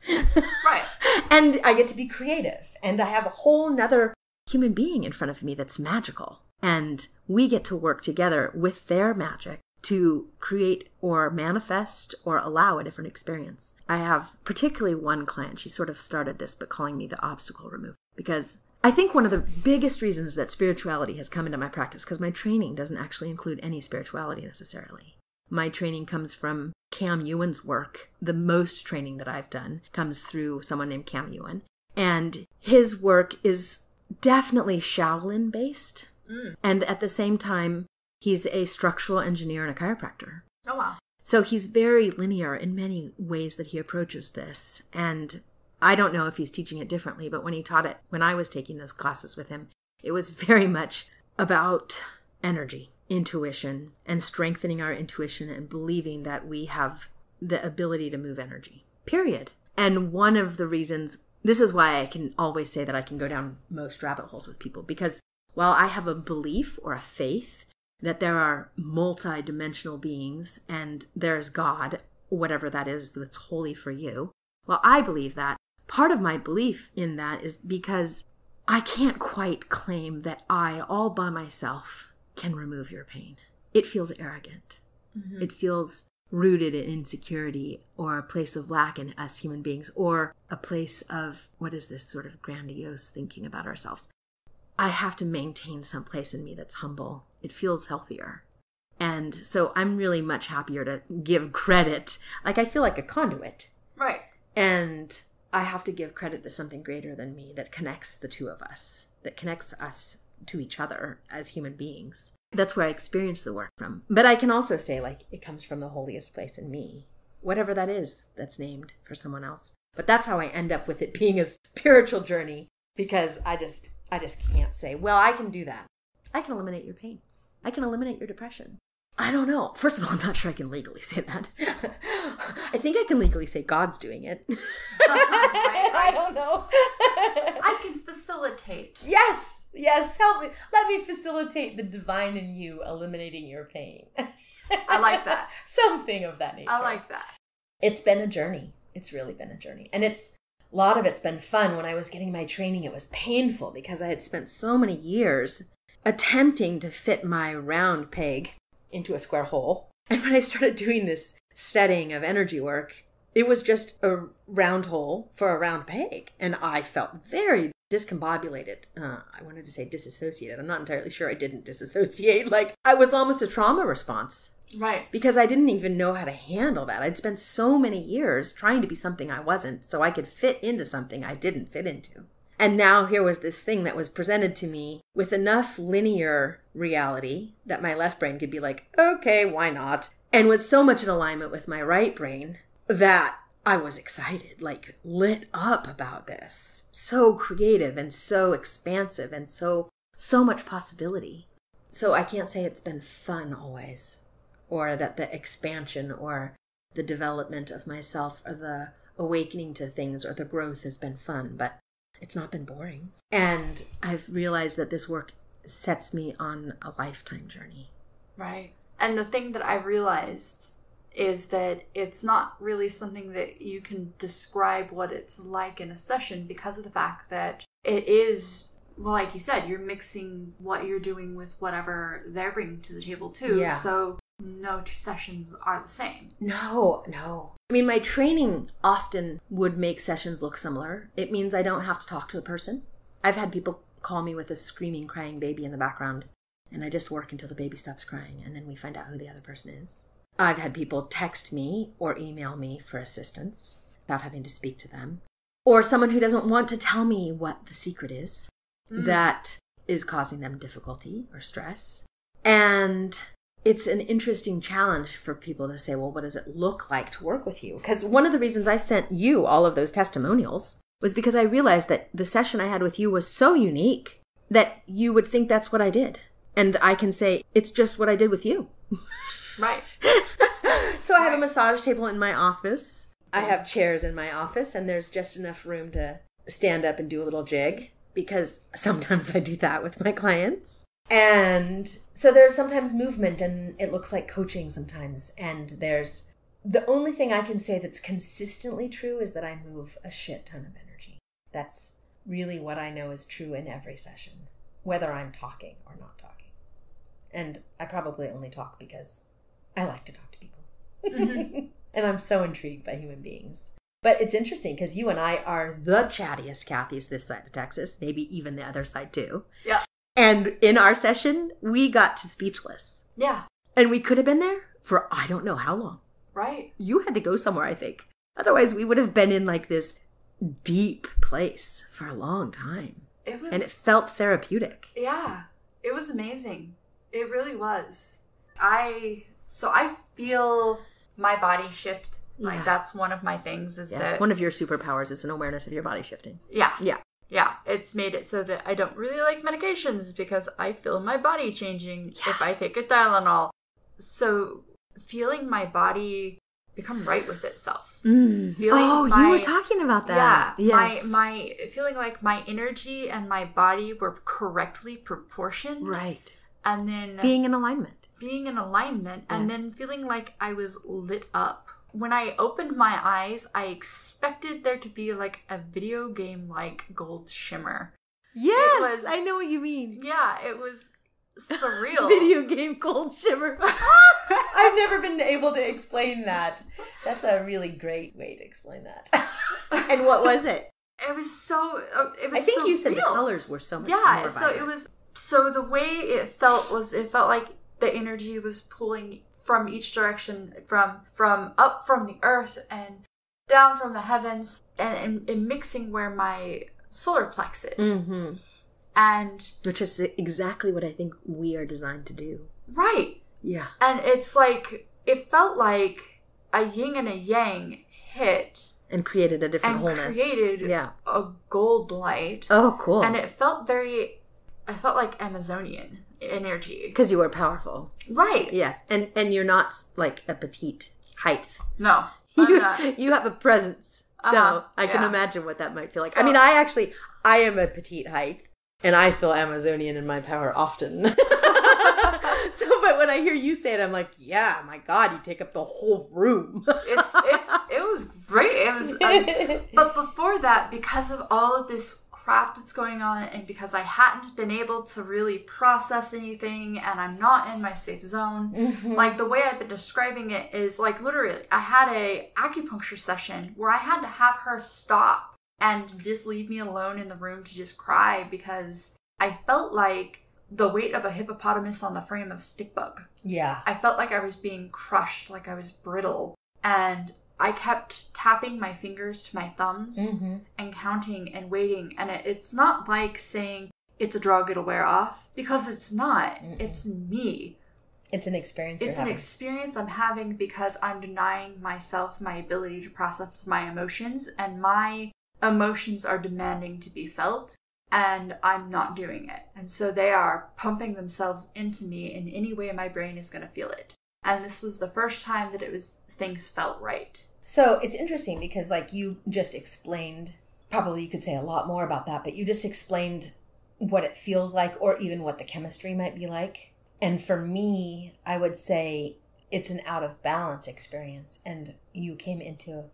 Right. And I get to be creative. And I have a whole nother human being in front of me that's magical. And we get to work together with their magic to create or manifest or allow a different experience. I have particularly one client, she sort of started this, but calling me the obstacle remover, because I think one of the biggest reasons that spirituality has come into my practice, because my training doesn't actually include any spirituality necessarily. My training comes from Cam Ewan's work. The most training that I've done comes through someone named Cam Ewan. And his work is definitely Shaolin based. And at the same time, he's a structural engineer and a chiropractor. Oh, wow. So he's very linear in many ways that he approaches this. And I don't know if he's teaching it differently, but when he taught it, when I was taking those classes with him, it was very much about energy, intuition, and strengthening our intuition and believing that we have the ability to move energy, period. And one of the reasons, this is why I can always say that I can go down most rabbit holes with people, because while I have a belief or a faith that there are multi-dimensional beings and there's God, whatever that is that's holy for you, well, I believe that. Part of my belief in that is because I can't quite claim that I, all by myself, can remove your pain. It feels arrogant. Mm-hmm. It feels rooted in insecurity or a place of lack in us human beings, or a place of, what is this sort of grandiose thinking about ourselves? I have to maintain some place in me that's humble. It feels healthier. And so I'm really much happier to give credit. Like, I feel like a conduit. Right. And I have to give credit to something greater than me that connects the two of us, that connects us to each other as human beings. That's where I experience the work from. But I can also say, like, it comes from the holiest place in me, whatever that is that's named for someone else. But that's how I end up with it being a spiritual journey, because I just can't say, well, I can do that. I can eliminate your pain. I can eliminate your depression. I don't know. First of all, I'm not sure I can legally say that. I think I can legally say God's doing it. I don't know. I can facilitate. Yes, help me. Let me facilitate the divine in you eliminating your pain. I like that. Something of that nature. I like that. It's been a journey. It's really been a journey. And a lot of it's been fun. When I was getting my training, it was painful because I had spent so many years attempting to fit my round peg into a square hole. And when I started doing this setting of energy work, it was just a round hole for a round peg. And I felt very discombobulated. I wanted to say disassociated. I'm not entirely sure I didn't disassociate. Like, I was almost a trauma response. Right. Because I didn't even know how to handle that. I'd spent so many years trying to be something I wasn't, so I could fit into something I didn't fit into. And now here was this thing that was presented to me with enough linear reality that my left brain could be like, okay, why not? And was so much in alignment with my right brain that I was excited, like lit up about this. So creative and so expansive and so much possibility. So I can't say it's been fun always, or that the expansion or the development of myself or the awakening to things or the growth has been fun, but it's not been boring. And I've realized that this work sets me on a lifetime journey. Right. And the thing that I've realized is that it's not really something that you can describe what it's like in a session, because of the fact that it is, well, like you said, you're mixing what you're doing with whatever they're bringing to the table too. Yeah. So no two sessions are the same. No. I mean, my training often would make sessions look similar. It means I don't have to talk to a person. I've had people call me with a screaming, crying baby in the background, and I just work until the baby stops crying, and then we find out who the other person is. I've had people text me or email me for assistance without having to speak to them. Or someone who doesn't want to tell me what the secret is that is causing them difficulty or stress. And it's an interesting challenge for people to say, well, what does it look like to work with you? Because one of the reasons I sent you all of those testimonials was because I realized that the session I had with you was so unique that you would think that's what I did. And I can say, it's just what I did with you. Right. So I have a massage table in my office. I have chairs in my office, and there's just enough room to stand up and do a little jig, because sometimes I do that with my clients. And so there's sometimes movement, and it looks like coaching sometimes. And there's the only thing I can say that's consistently true is that I move a shit ton of energy. That's really what I know is true in every session, whether I'm talking or not talking. And I probably only talk because I like to talk to people. Mm-hmm. And I'm so intrigued by human beings. But it's interesting because you and I are the chattiest Kathys this side of Texas, maybe even the other side too. Yeah. And in our session, we got to speechless. Yeah. And we could have been there for I don't know how long. Right. You had to go somewhere, I think. Otherwise, we would have been in like this deep place for a long time. And it felt therapeutic. Yeah. It was amazing. It really was. I feel my body shift. Like, that's one of my things is that... One of your superpowers is an awareness of your body shifting. Yeah. Yeah. Yeah. It's made it so that I don't really like medications because I feel my body changing if I take a Tylenol. So feeling my body become right with itself. You were talking about that. Yeah. Yes. My feeling like my energy and my body were correctly proportioned. Right. And then... Being in alignment. And then feeling like I was lit up. When I opened my eyes, I expected there to be like a video game like gold shimmer. Yes, I know what you mean. Yeah, it was surreal. Video game gold shimmer. I've never been able to explain that. That's a really great way to explain that. And what was it? It was so. It was. I think so you said real. the colors were so much more Yeah, so vibrant. it was. So the way it felt was, it felt like the energy was pulling from each direction, from up from the earth and down from the heavens, and mixing where my solar plex is. Mm-hmm. And which is exactly what I think we are designed to do. Right. Yeah. And it's like, it felt like a yin and a yang hit. And created a different wholeness. Created a gold light. Oh, cool. And it felt I felt like Amazonian energy. Because you were powerful. Right. Yes. And you're not like a petite height. No. I'm not. You have a presence. So I can imagine what that might feel like. So, I mean, I am a petite height. And I feel Amazonian in my power often. But when I hear you say it, I'm like, yeah, my God, you take up the whole room. It was great. It was, but before that, because of all of this crap that's going on, and because I hadn't been able to really process anything, and I'm not in my safe zone, like the way I've been describing it is like literally, I had a acupuncture session where I had to have her stop and just leave me alone in the room to just cry because I felt like the weight of a hippopotamus on the frame of a stick bug. Yeah. I felt like I was being crushed, like I was brittle. And I kept tapping my fingers to my thumbs and counting and waiting. And it's not like saying it's a drug, it'll wear off. Because it's not. It's me. It's an experience It's an experience I'm having because I'm denying myself my ability to process my emotions. And my emotions are demanding to be felt. And I'm not doing it. And so they are pumping themselves into me in any way my brain is going to feel it. And this was the first time that things felt right. So it's interesting because like you just explained, probably you could say a lot more about that, but you just explained what it feels like or even what the chemistry might be like. And for me, I would say it's an out of balance experience. And you came into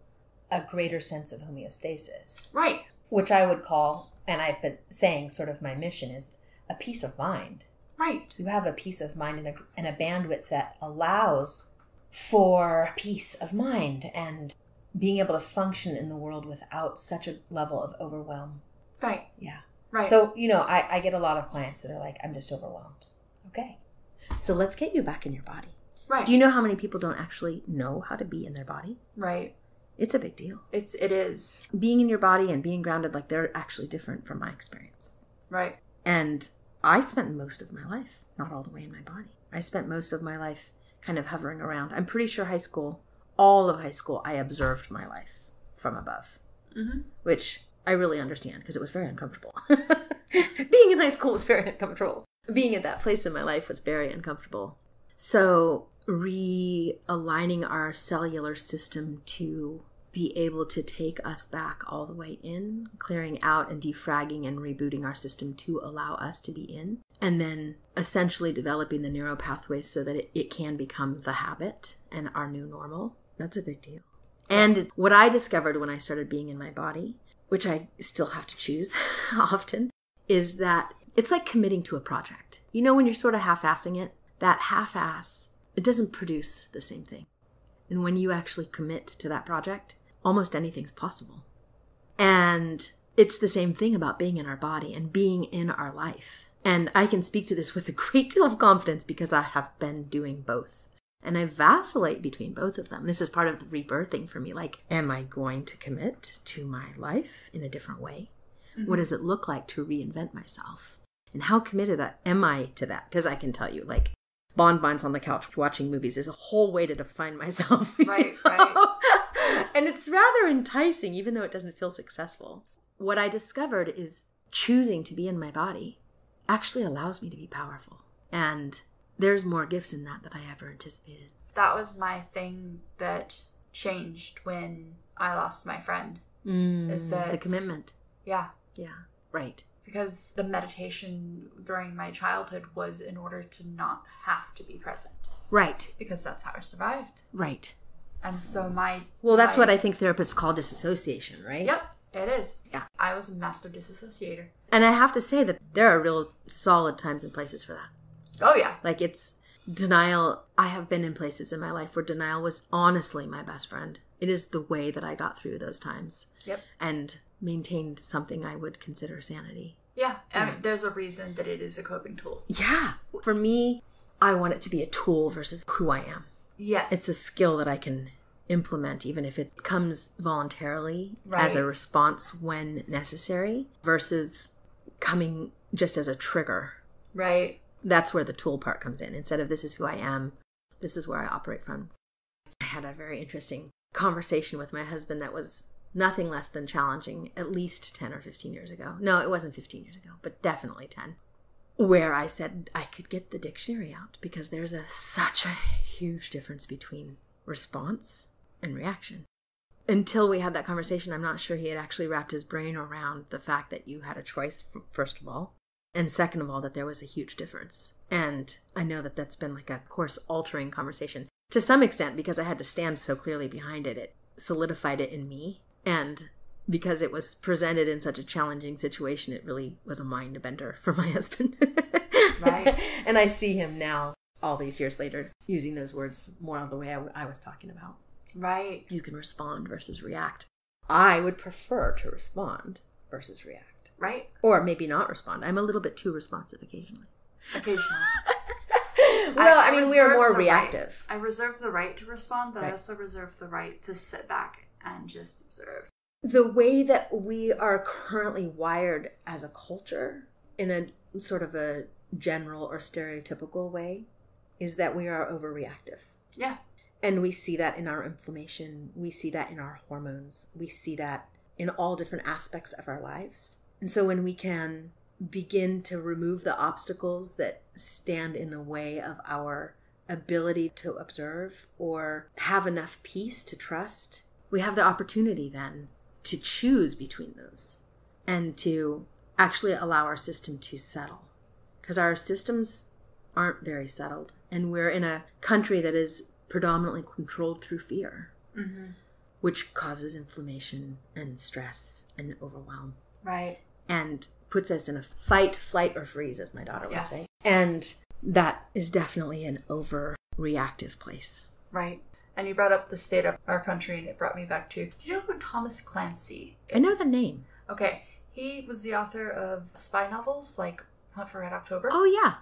a greater sense of homeostasis. Right. Which I would call... And I've been saying sort of my mission is a peace of mind. Right. You have a peace of mind and a bandwidth that allows for peace of mind and being able to function in the world without such a level of overwhelm. Right. Yeah. Right. So, I get a lot of clients that are like, I'm just overwhelmed. Okay. So let's get you back in your body. Right. Do you know how many people don't actually know how to be in their body? Right. It's a big deal. It is. Being in your body and being grounded, like they're actually different from my experience. Right. And I spent most of my life not all the way in my body. I spent most of my life kind of hovering around. I'm pretty sure all of high school, I observed my life from above. Mm-hmm. Which I really understand because it was very uncomfortable. Being in high school was very uncomfortable. Being at that place in my life was very uncomfortable. So realigning our cellular system to be able to take us back all the way in, clearing out and defragging and rebooting our system to allow us to be in, and then essentially developing the neural pathways so that it can become the habit and our new normal. That's a big deal. And what I discovered when I started being in my body, which I still have to choose often, is that it's like committing to a project. You know, when you're sort of half-assing it, that half-ass, it doesn't produce the same thing. And when you actually commit to that project, almost anything's possible. And it's the same thing about being in our body and being in our life. And I can speak to this with a great deal of confidence because I have been doing both. And I vacillate between both of them. This is part of the rebirthing for me. Like, am I going to commit to my life in a different way? Mm-hmm. What does it look like to reinvent myself? And how committed am I to that? Because I can tell you, like, bonbons on the couch watching movies is a whole way to define myself. Right, right. And it's rather enticing, even though it doesn't feel successful. What I discovered is choosing to be in my body actually allows me to be powerful. And there's more gifts in that than I ever anticipated. That was my thing that changed when I lost my friend. Is that the commitment. Yeah. Yeah, right. Because the meditation during my childhood was in order to not have to be present. Right. Because that's how I survived. Right. And so that's what I think therapists call disassociation, right? Yep, it is. Yeah. I was a master disassociator. And I have to say that there are real solid times and places for that. Oh, yeah. Like, it's denial. I have been in places in my life where denial was honestly my best friend. It is the way that I got through those times. Yep. And maintained something I would consider sanity. Yeah. And there's a reason that it is a coping tool. Yeah. For me, I want it to be a tool versus who I am. Yes. It's a skill that I can implement, even if it comes voluntarily right. as a response when necessary versus coming just as a trigger. Right. That's where the tool part comes in. Instead of this is who I am, this is where I operate from. I had a very interesting conversation with my husband that was nothing less than challenging at least 10 or 15 years ago. No, it wasn't 15 years ago, but definitely 10. Where I said I could get the dictionary out because there's such a huge difference between response and reaction. Until we had that conversation, I'm not sure he had actually wrapped his brain around the fact that you had a choice, first of all. And second of all, that there was a huge difference. And I know that that's been like a course-altering conversation. To some extent, because I had to stand so clearly behind it, it solidified it in me. And because it was presented in such a challenging situation, it really was a mind bender for my husband. Right. And I see him now, all these years later, using those words more the way I was talking about. Right. You can respond versus react. I would prefer to respond versus react. Right. Or maybe not respond. I'm a little bit too responsive occasionally. Well, I mean, we are more reactive. I reserve the right to respond, but right. I also reserve the right to sit back and just observe. The way that we are currently wired as a culture, in a sort of a general or stereotypical way, is that we are overreactive. Yeah. And we see that in our inflammation. We see that in our hormones. We see that in all different aspects of our lives. And so when we can begin to remove the obstacles that stand in the way of our ability to observe or have enough peace to trust, we have the opportunity then to choose between those and to actually allow our system to settle. Because our systems aren't very settled. And we're in a country that is predominantly controlled through fear, which causes inflammation and stress and overwhelm. Right. And puts us in a fight, flight, or freeze, as my daughter would say. And that is definitely an overreactive place. Right. And you brought up the state of our country, and it brought me back to, do you know who Thomas Clancy is? I know the name. Okay. He was the author of spy novels like Hunt for Red October. Oh, yeah.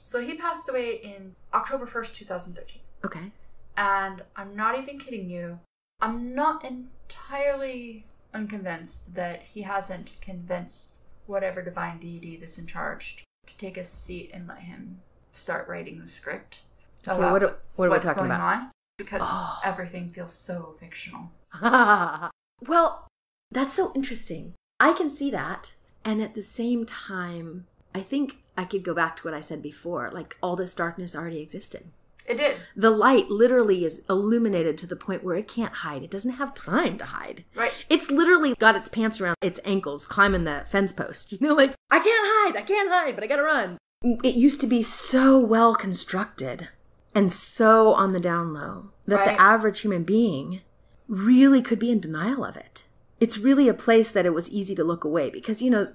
So he passed away in October 1st, 2013. Okay. And I'm not even kidding you. I'm not entirely unconvinced that he hasn't convinced whatever divine deity that's in charge to take a seat and let him start writing the script. Okay, what are we talking about? On, because everything feels so fictional. Well, that's so interesting. I can see that. And at the same time, I think I could go back to what I said before. Like, all this darkness already existed. It did. The light literally is illuminated to the point where it can't hide. It doesn't have time to hide. Right. It's literally got its pants around its ankles, climbing the fence post. You know, like, I can't hide, but I gotta run. It used to be so well constructed and so on the down low that the average human being really could be in denial of it. It's really a place that it was easy to look away because, you know,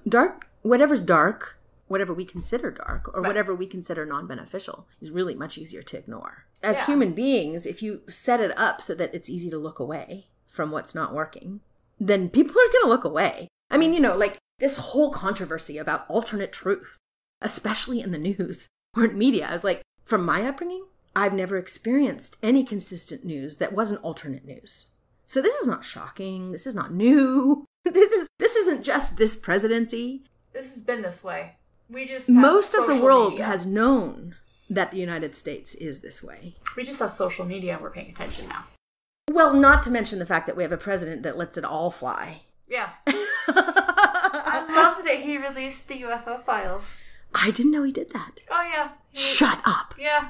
whatever's dark, whatever we consider dark or whatever we consider non-beneficial is really much easier to ignore. As human beings, if you set it up so that it's easy to look away from what's not working, then people are going to look away. I mean, you know, like this whole controversy about alternate truth, especially in the news or in media. I was like, from my upbringing, I've never experienced any consistent news that wasn't alternate news. So this is not shocking. This is not new. This isn't just this presidency. This has been this way. We just most of the world media. has known that the United States is this way. We just have social media and we're paying attention now. Well, not to mention the fact that we have a president that lets it all fly. Yeah. I love that he released the UFO files. I didn't know he did that. Oh, yeah. Shut up. Yeah.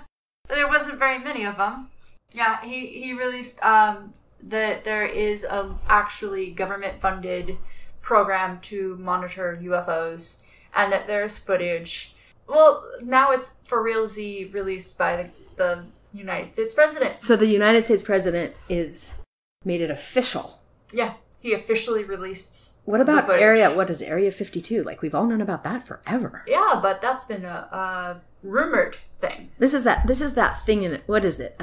There wasn't very many of them. Yeah, he released that there is a actually government-funded program to monitor UFOs and that there's footage. Well, now it's for realsy released by the United States president. So the United States president made it official. Yeah, he officially released. What about what is Area 52? Like, we've all known about that forever. Yeah, but that's been a rumored thing. This is that thing in it. What is it?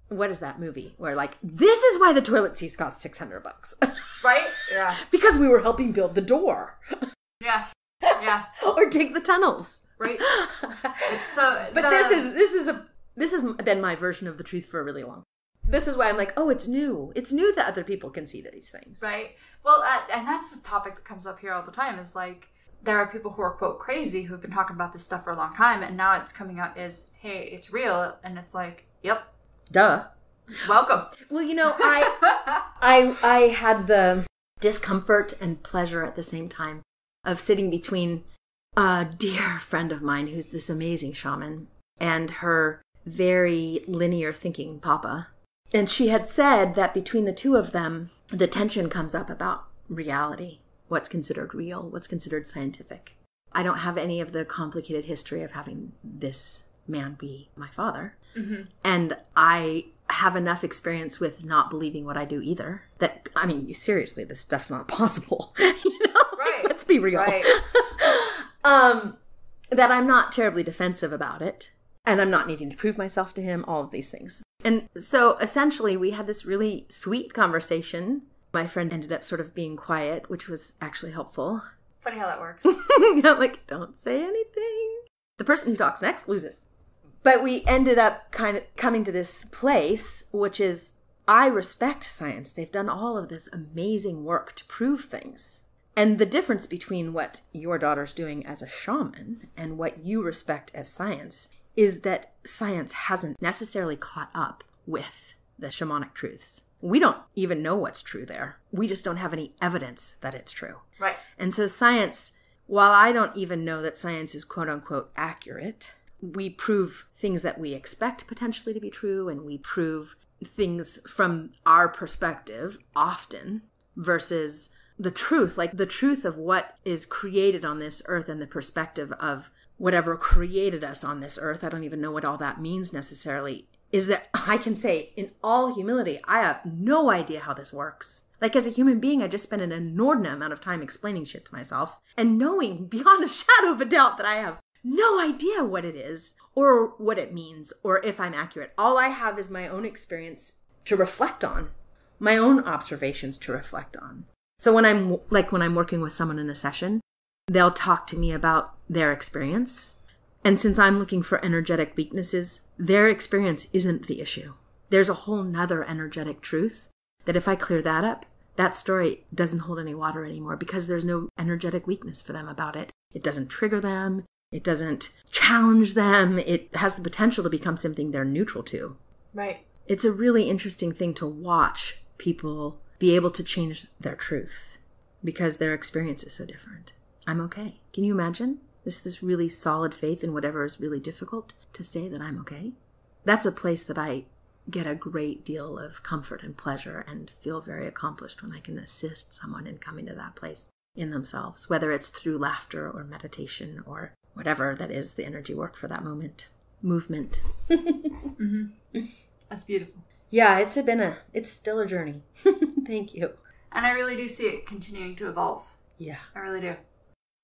What is that movie where, like, this is why the toilet seats cost $600? Right? Yeah. Because we were helping build the door. Yeah. Yeah. Or dig the tunnels. Right. So, but this has been my version of the truth for a really long. This is why I'm like, oh, it's new. It's new that other people can see these things. Right. Well, and that's the topic that comes up here all the time. Is like there are people who are quote crazy who've been talking about this stuff for a long time, and now it's coming out as, hey, it's real, and it's like, yep. Duh. Welcome. Well, you know, I had the discomfort and pleasure at the same time of sitting between a dear friend of mine who's this amazing shaman and her very linear thinking papa. And she had said that between the two of them, the tension comes up about reality, what's considered real, what's considered scientific. I don't have any of the complicated history of having this man be my father. Mm-hmm. And I have enough experience with not believing what I do either. That, I mean, seriously, this stuff's not possible. You know? Right. Let's be real. Right. That I'm not terribly defensive about it. And I'm not needing to prove myself to him, all of these things. And so essentially we had this really sweet conversation. My friend ended up sort of being quiet, which was actually helpful. Funny how that works. I'm like, don't say anything. The person who talks next loses. But we ended up kind of coming to this place, which is, I respect science. They've done all of this amazing work to prove things. And the difference between what your daughter's doing as a shaman and what you respect as science is that science hasn't necessarily caught up with the shamanic truths. We don't even know what's true there. We just don't have any evidence that it's true. Right. And so science, while I don't even know that science is quote unquote accurate, we prove things that we expect potentially to be true, and we prove things from our perspective often versus the truth, like the truth of what is created on this earth and the perspective of whatever created us on this earth. I don't even know what all that means necessarily. Is that I can say in all humility, I have no idea how this works. Like, as a human being, I just spend an inordinate amount of time explaining shit to myself and knowing beyond a shadow of a doubt that I have no idea what it is or what it means or if I'm accurate. All I have is my own experience to reflect on, my own observations to reflect on. So when I'm working with someone in a session, they'll talk to me about their experience. And since I'm looking for energetic weaknesses, their experience isn't the issue. There's a whole nother energetic truth that if I clear that up, that story doesn't hold any water anymore because there's no energetic weakness for them about it. It doesn't trigger them. It doesn't challenge them. It has the potential to become something they're neutral to. Right. It's a really interesting thing to watch people be able to change their truth. because their experience is so different. I'm okay. Can you imagine? Just this really solid faith in whatever is really difficult to say that I'm okay. That's a place that I get a great deal of comfort and pleasure and feel very accomplished when I can assist someone in coming to that place in themselves, whether it's through laughter or meditation or whatever that is the energy work for that movement. Mm-hmm. That's beautiful. Yeah, it's still a journey. Thank you. And I really do see it continuing to evolve. Yeah. I really do.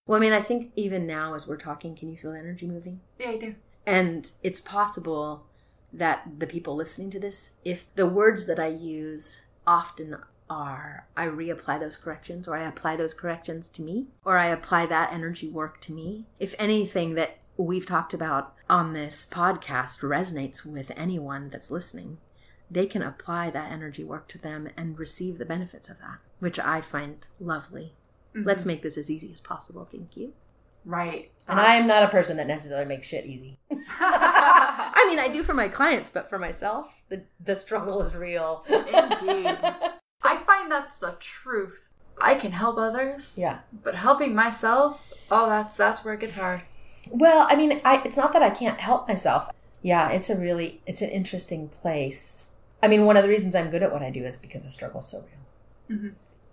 Well, I mean, I think even now as we're talking, can you feel the energy moving? Yeah, I do. And it's possible that the people listening to this, if the words that I use often are, I reapply those corrections, or I apply those corrections to me, or I apply that energy work to me. If anything that we've talked about on this podcast resonates with anyone that's listening, they can apply that energy work to them and receive the benefits of that, which I find lovely. Mm-hmm. Let's make this as easy as possible. Thank you. Right. And I am not a person that necessarily makes shit easy. I mean, I do for my clients, but for myself, the struggle is real. Indeed. I find that's the truth. I can help others. Yeah. But helping myself, that's where it gets hard. Well, I mean, it's not that I can't help myself. Yeah, it's an interesting place. I mean, one of the reasons I'm good at what I do is because the struggle is so real. Mm-hmm.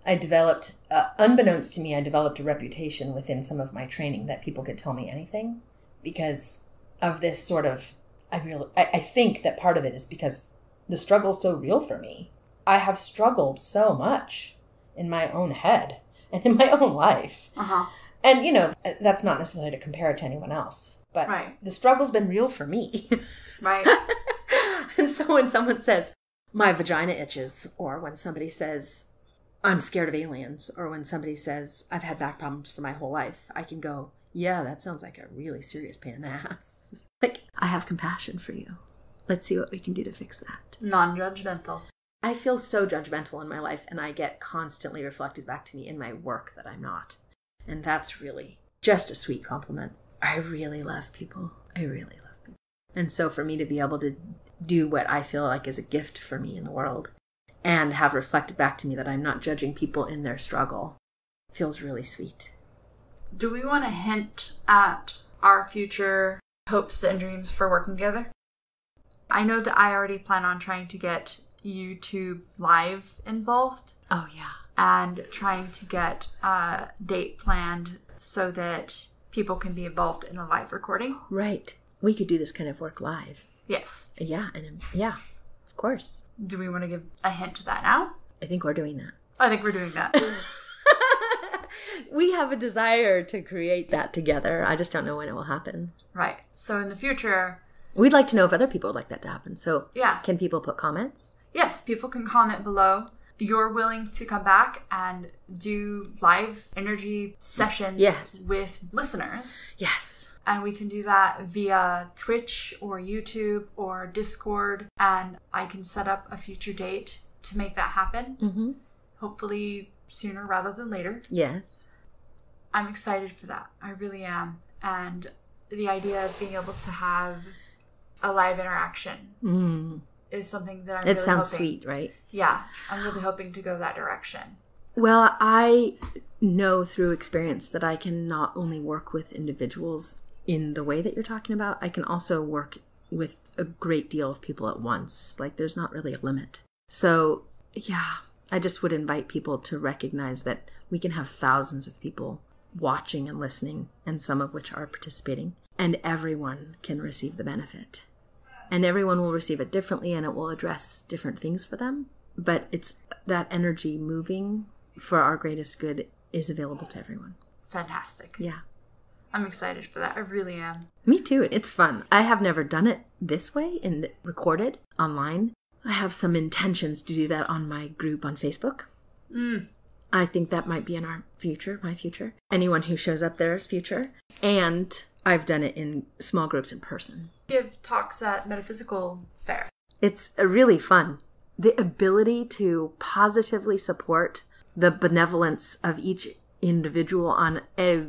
I developed, unbeknownst to me, I developed a reputation within some of my training that people could tell me anything because of this sort of, I think that part of it is because the struggle is so real for me. I have struggled so much in my own head and in my own life. Uh-huh. And, you know, that's not necessarily to compare it to anyone else, but the struggle's been real for me. Right. And so when someone says, my vagina itches, or when somebody says, I'm scared of aliens, or when somebody says, I've had back problems for my whole life, I can go, yeah, that sounds like a really serious pain in the ass. Like, I have compassion for you. Let's see what we can do to fix that. Non-judgmental. I feel so judgmental in my life, and I get constantly reflected back to me in my work that I'm not. And that's really just a sweet compliment. I really love people. I really love people. And so for me to be able to do what I feel like is a gift for me in the world and have reflected back to me that I'm not judging people in their struggle feels really sweet. Do we want to hint at our future hopes and dreams for working together? I know that I already plan on trying to get YouTube Live involved. Oh, yeah. And trying to get a date planned so that people can be involved in a live recording. Right. We could do this kind of work live. Yes. Yeah. And yeah, of course. Do we want to give a hint to that now? I think we're doing that. I think we're doing that. We have a desire to create that together. I just don't know when it will happen. Right. So in the future... We'd like to know if other people would like that to happen. So yeah. Can people put comments? Yes, people can comment below. You're willing to come back and do live energy sessions with listeners. Yes. And we can do that via Twitch or YouTube or Discord. And I can set up a future date to make that happen. Mm-hmm. Hopefully sooner rather than later. Yes. I'm excited for that. I really am. And the idea of being able to have a live interaction is something that I'm really hoping. It sounds sweet, right? Yeah. I'm really hoping to go that direction. Well, I know through experience that I can not only work with individuals in the way that you're talking about, I can also work with a great deal of people at once. Like, there's not really a limit. So, yeah, I just would invite people to recognize that we can have thousands of people watching and listening, and some of which are participating, and everyone can receive the benefit. And everyone will receive it differently, and it will address different things for them. But it's that energy moving for our greatest good is available to everyone. Fantastic. Yeah. I'm excited for that. I really am. Me too. It's fun. I have never done it this way recorded online. I have some intentions to do that on my group on Facebook. I think that might be in our future, my future. Anyone who shows up there is future. And I've done it in small groups in person. Give talks at Metaphysical Fair. It's really fun. The ability to positively support the benevolence of each individual on a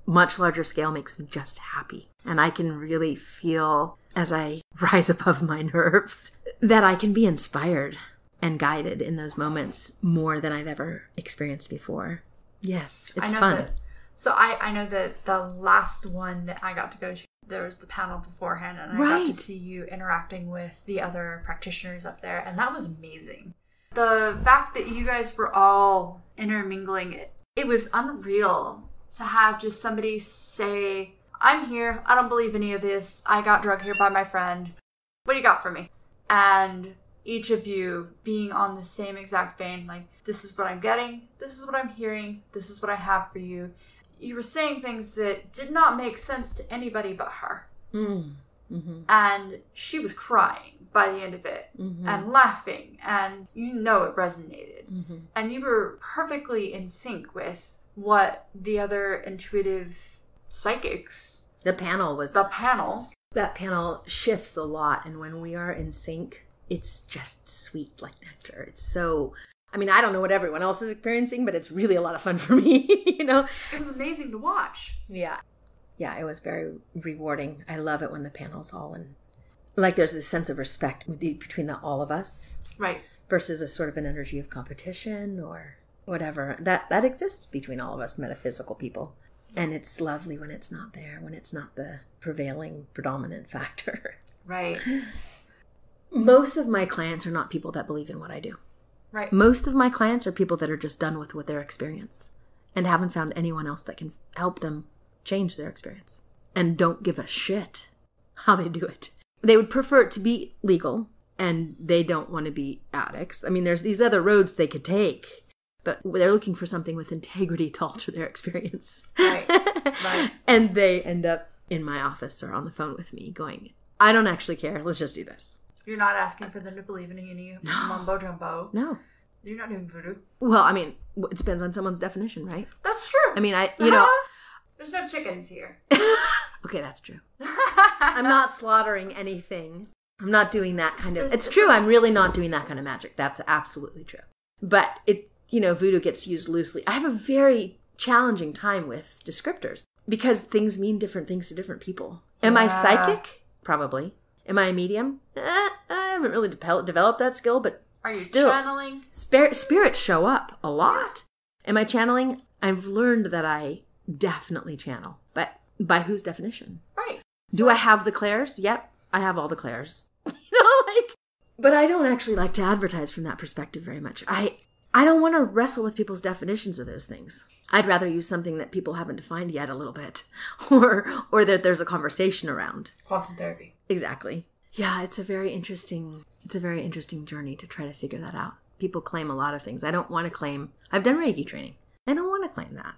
much larger scale makes me just happy. And I can really feel, as I rise above my nerves, that I can be inspired and guided in those moments more than I've ever experienced before. Yes, it's fun. I know that the last one that I got to go to, there was the panel beforehand, and I got to see you interacting with the other practitioners up there, and that was amazing. The fact that you guys were all intermingling, it was unreal to have just somebody say, I'm here, I don't believe any of this, I got drugged here by my friend, what do you got for me? And each of you being on the same exact vein, like, this is what I'm getting, this is what I'm hearing, this is what I have for you. You were saying things that did not make sense to anybody but her. Mm-hmm. And she was crying by the end of it, and laughing, and you know it resonated. And you were perfectly in sync with what the other intuitive psychics... That panel shifts a lot, and when we are in sync, it's just sweet like nectar. It's so... I mean, I don't know what everyone else is experiencing, but it's really a lot of fun for me, you know? It was amazing to watch. Yeah. Yeah, it was very rewarding. I love it when the panel's all in... Like, there's this sense of respect between all of us. Right. Versus a sort of an energy of competition or whatever. That exists between all of us metaphysical people. And it's lovely when it's not there, when it's not the prevailing, predominant factor. Right. Most of my clients are not people that believe in what I do. Right. Most of my clients are people that are just done with their experience and haven't found anyone else that can help them change their experience and don't give a shit how they do it. They would prefer it to be legal, and they don't want to be addicts. I mean, there's these other roads they could take, but they're looking for something with integrity to alter their experience. Right. Right. And they end up in my office or on the phone with me going, I don't actually care. Let's just do this. You're not asking for them to believe in any mumbo jumbo. No. You're not doing voodoo. Well, I mean, it depends on someone's definition, right? That's true. I mean, you know. There's no chickens here. Okay, that's true. I'm not slaughtering anything. I'm not doing that kind of... It's true, I'm really not doing that kind of magic. That's absolutely true. But, voodoo gets used loosely. I have a very challenging time with descriptors because things mean different things to different people. Am I psychic? Probably. Am I a medium? I haven't really developed that skill, but are you still, channeling? Spirits show up a lot. Am I channeling? I've learned that I definitely channel. But by whose definition? Right. Do I have the clairs? Yep, I have all the clairs. But I don't actually like to advertise from that perspective very much. I don't want to wrestle with people's definitions of those things. I'd rather use something that people haven't defined yet a little bit, or that there's a conversation around. Quantum therapy. Exactly. Yeah, it's a very interesting journey to try to figure that out. People claim a lot of things. I don't want to claim. I've done Reiki training. I don't want to claim that.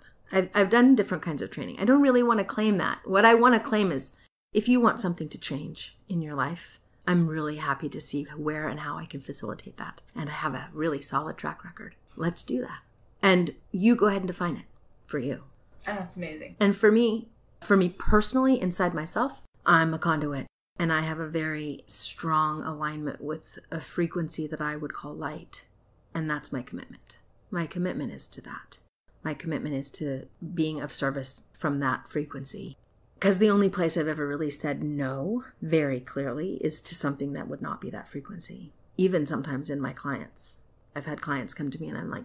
I've done different kinds of training. I don't really want to claim that. What I want to claim is, if you want something to change in your life, I'm really happy to see where and how I can facilitate that. And I have a really solid track record. Let's do that. And you go ahead and define it for you. And that's amazing. And for me personally, inside myself, I'm a conduit. And I have a very strong alignment with a frequency that I would call light. And that's my commitment. My commitment is to that. My commitment is to being of service from that frequency. Because the only place I've ever really said no very clearly is to something that would not be that frequency. Even sometimes in my clients. I've had clients come to me and I'm like,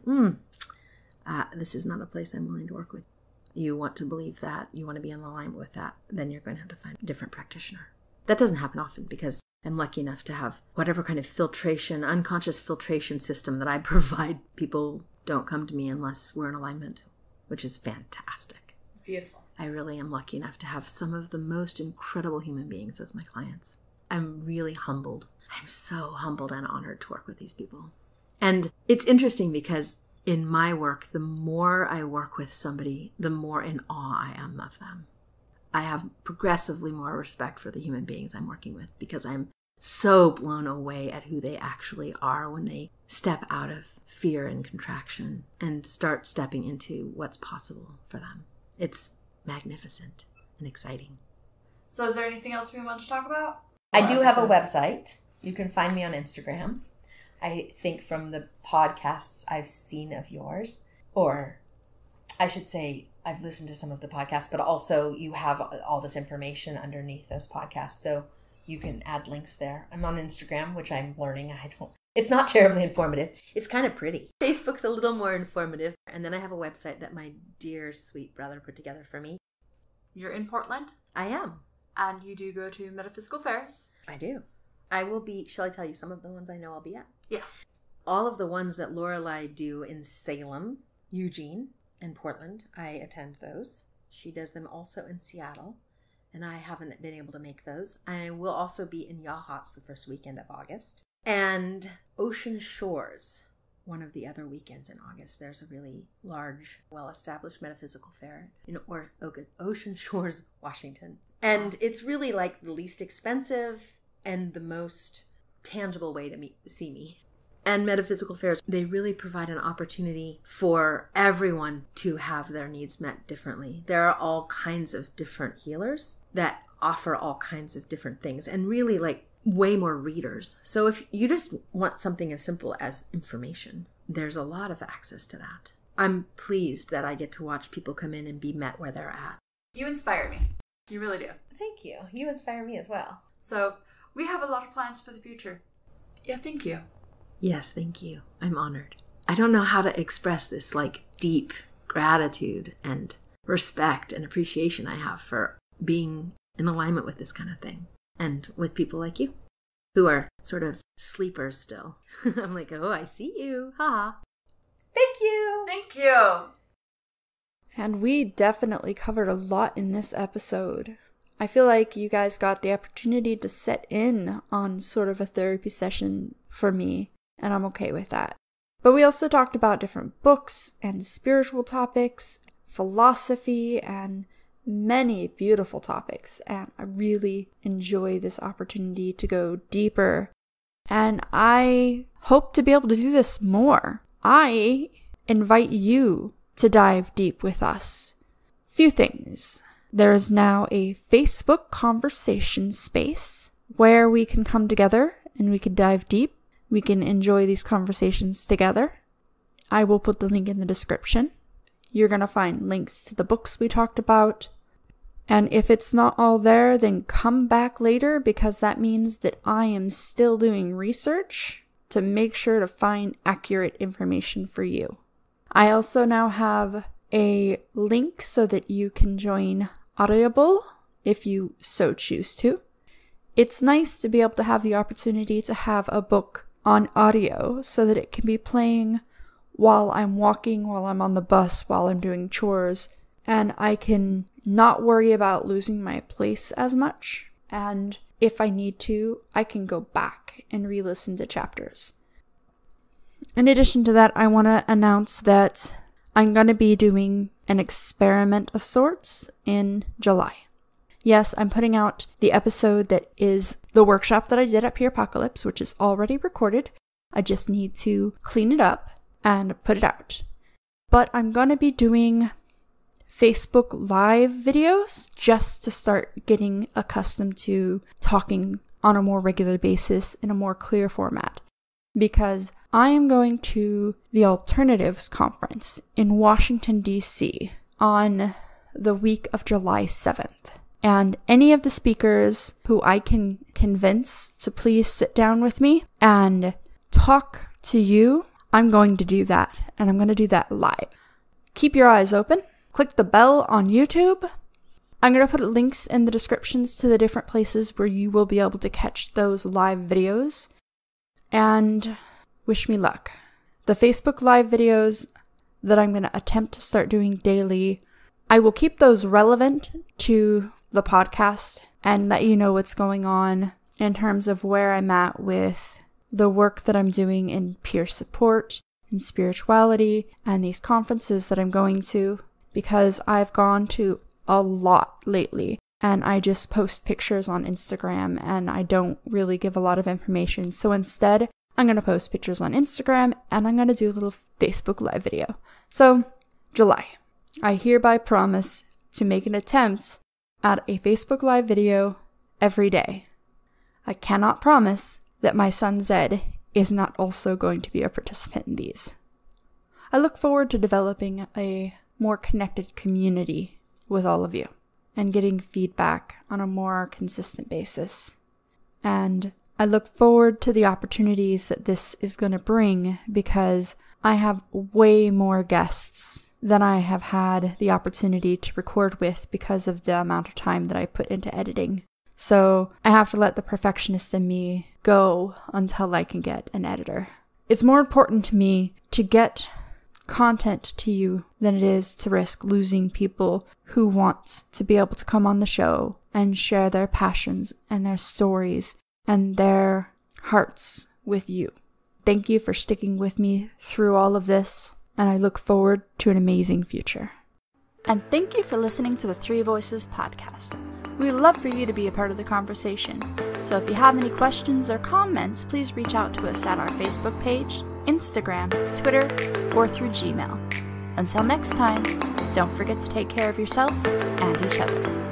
this is not a place I'm willing to work with. You want to believe that, you want to be in alignment with that, then you're going to have to find a different practitioner. That doesn't happen often because I'm lucky enough to have whatever kind of filtration, unconscious filtration system that I provide. People don't come to me unless we're in alignment, which is fantastic. It's beautiful. I really am lucky enough to have some of the most incredible human beings as my clients. I'm really humbled. I'm so humbled and honored to work with these people. And it's interesting because in my work, the more I work with somebody, the more in awe I am of them. I have progressively more respect for the human beings I'm working with because I'm so blown away at who they actually are when they step out of fear and contraction and start stepping into what's possible for them. It's magnificent and exciting. So is there anything else we want to talk about? I do have a website. You can find me on Instagram. I think from the podcasts I've seen of yours, or I should say I've listened to some of the podcasts, but also you have all this information underneath those podcasts. So you can add links there. I'm on Instagram, which I'm learning. I don't It's not terribly informative. It's kind of pretty. Facebook's a little more informative. And then I have a website that my dear, sweet brother put together for me. You're in Portland? I am. And you do go to metaphysical fairs? I do. I will be, shall I tell you some of the ones I know I'll be at? Yes. All of the ones that Lorelei do in Salem, Eugene, and Portland, I attend those. She does them also in Seattle, and I haven't been able to make those. I will also be in Yachats the first weekend of August. And Ocean Shores, one of the other weekends in August. There's a really large, well-established metaphysical fair in Ocean Shores, Washington. And it's really like the least expensive and the most tangible way to see me. And metaphysical fairs, they really provide an opportunity for everyone to have their needs met differently. There are all kinds of different healers that offer all kinds of different things, and really like way more readers. So if you just want something as simple as information, there's a lot of access to that. I'm pleased that I get to watch people come in and be met where they're at. You inspire me. You really do. Thank you. You inspire me as well. So we have a lot of plans for the future. Yeah, thank you. Yes, thank you. I'm honored. I don't know how to express this like deep gratitude and respect and appreciation I have for being in alignment with this kind of thing. And with people like you, who are sort of sleepers still. I'm like, oh, I see you. Ha. Thank you. Thank you. And we definitely covered a lot in this episode. I feel like you guys got the opportunity to set in on sort of a therapy session for me, and I'm okay with that. But we also talked about different books and spiritual topics, philosophy, and many beautiful topics, and I really enjoy this opportunity to go deeper, and I hope to be able to do this more. I invite you to dive deep with us. Few things. There is now a Facebook conversation space where we can come together and we can dive deep. We can enjoy these conversations together. I will put the link in the description. You're going to find links to the books we talked about. And if it's not all there, then come back later, because that means that I am still doing research to make sure to find accurate information for you. I also now have a link so that you can join Audible if you so choose to. It's nice to be able to have the opportunity to have a book on audio so that it can be playing while I'm walking, while I'm on the bus, while I'm doing chores, and I can not worry about losing my place as much. And if I need to, I can go back and re-listen to chapters. In addition to that, I want to announce that I'm going to be doing an experiment of sorts in July. Yes, I'm putting out the episode that is the workshop that I did at Pure Apocalypse, which is already recorded. I just need to clean it up and put it out. But I'm going to be doing Facebook Live videos just to start getting accustomed to talking on a more regular basis in a more clear format. Because I am going to the Alternatives Conference in Washington, D.C. on the week of July 7th. And any of the speakers who I can convince to please sit down with me and talk to you, I'm going to do that. And I'm going to do that live. Keep your eyes open. Click the bell on YouTube. I'm going to put links in the descriptions to the different places where you will be able to catch those live videos. And wish me luck. The Facebook Live videos that I'm going to attempt to start doing daily, I will keep those relevant to the podcast and let you know what's going on in terms of where I'm at with the work that I'm doing in peer support and spirituality and these conferences that I'm going to, because I've gone to a lot lately and I just post pictures on Instagram and I don't really give a lot of information. So instead, I'm going to post pictures on Instagram and I'm going to do a little Facebook Live video. So, July. I hereby promise to make an attempt at a Facebook Live video every day. I cannot promise that my son Zed is not also going to be a participant in these. I look forward to developing a more connected community with all of you and getting feedback on a more consistent basis. And I look forward to the opportunities that this is going to bring, because I have way more guests than I have had the opportunity to record with because of the amount of time that I put into editing. So I have to let the perfectionist in me go until I can get an editor. It's more important to me to get content to you than it is to risk losing people who want to be able to come on the show and share their passions and their stories and their hearts with you. Thank you for sticking with me through all of this, and I look forward to an amazing future. And thank you for listening to the Three Voices podcast. We'd love for you to be a part of the conversation. So if you have any questions or comments, please reach out to us at our Facebook page, Instagram, Twitter, or through Gmail. Until next time, don't forget to take care of yourself and each other.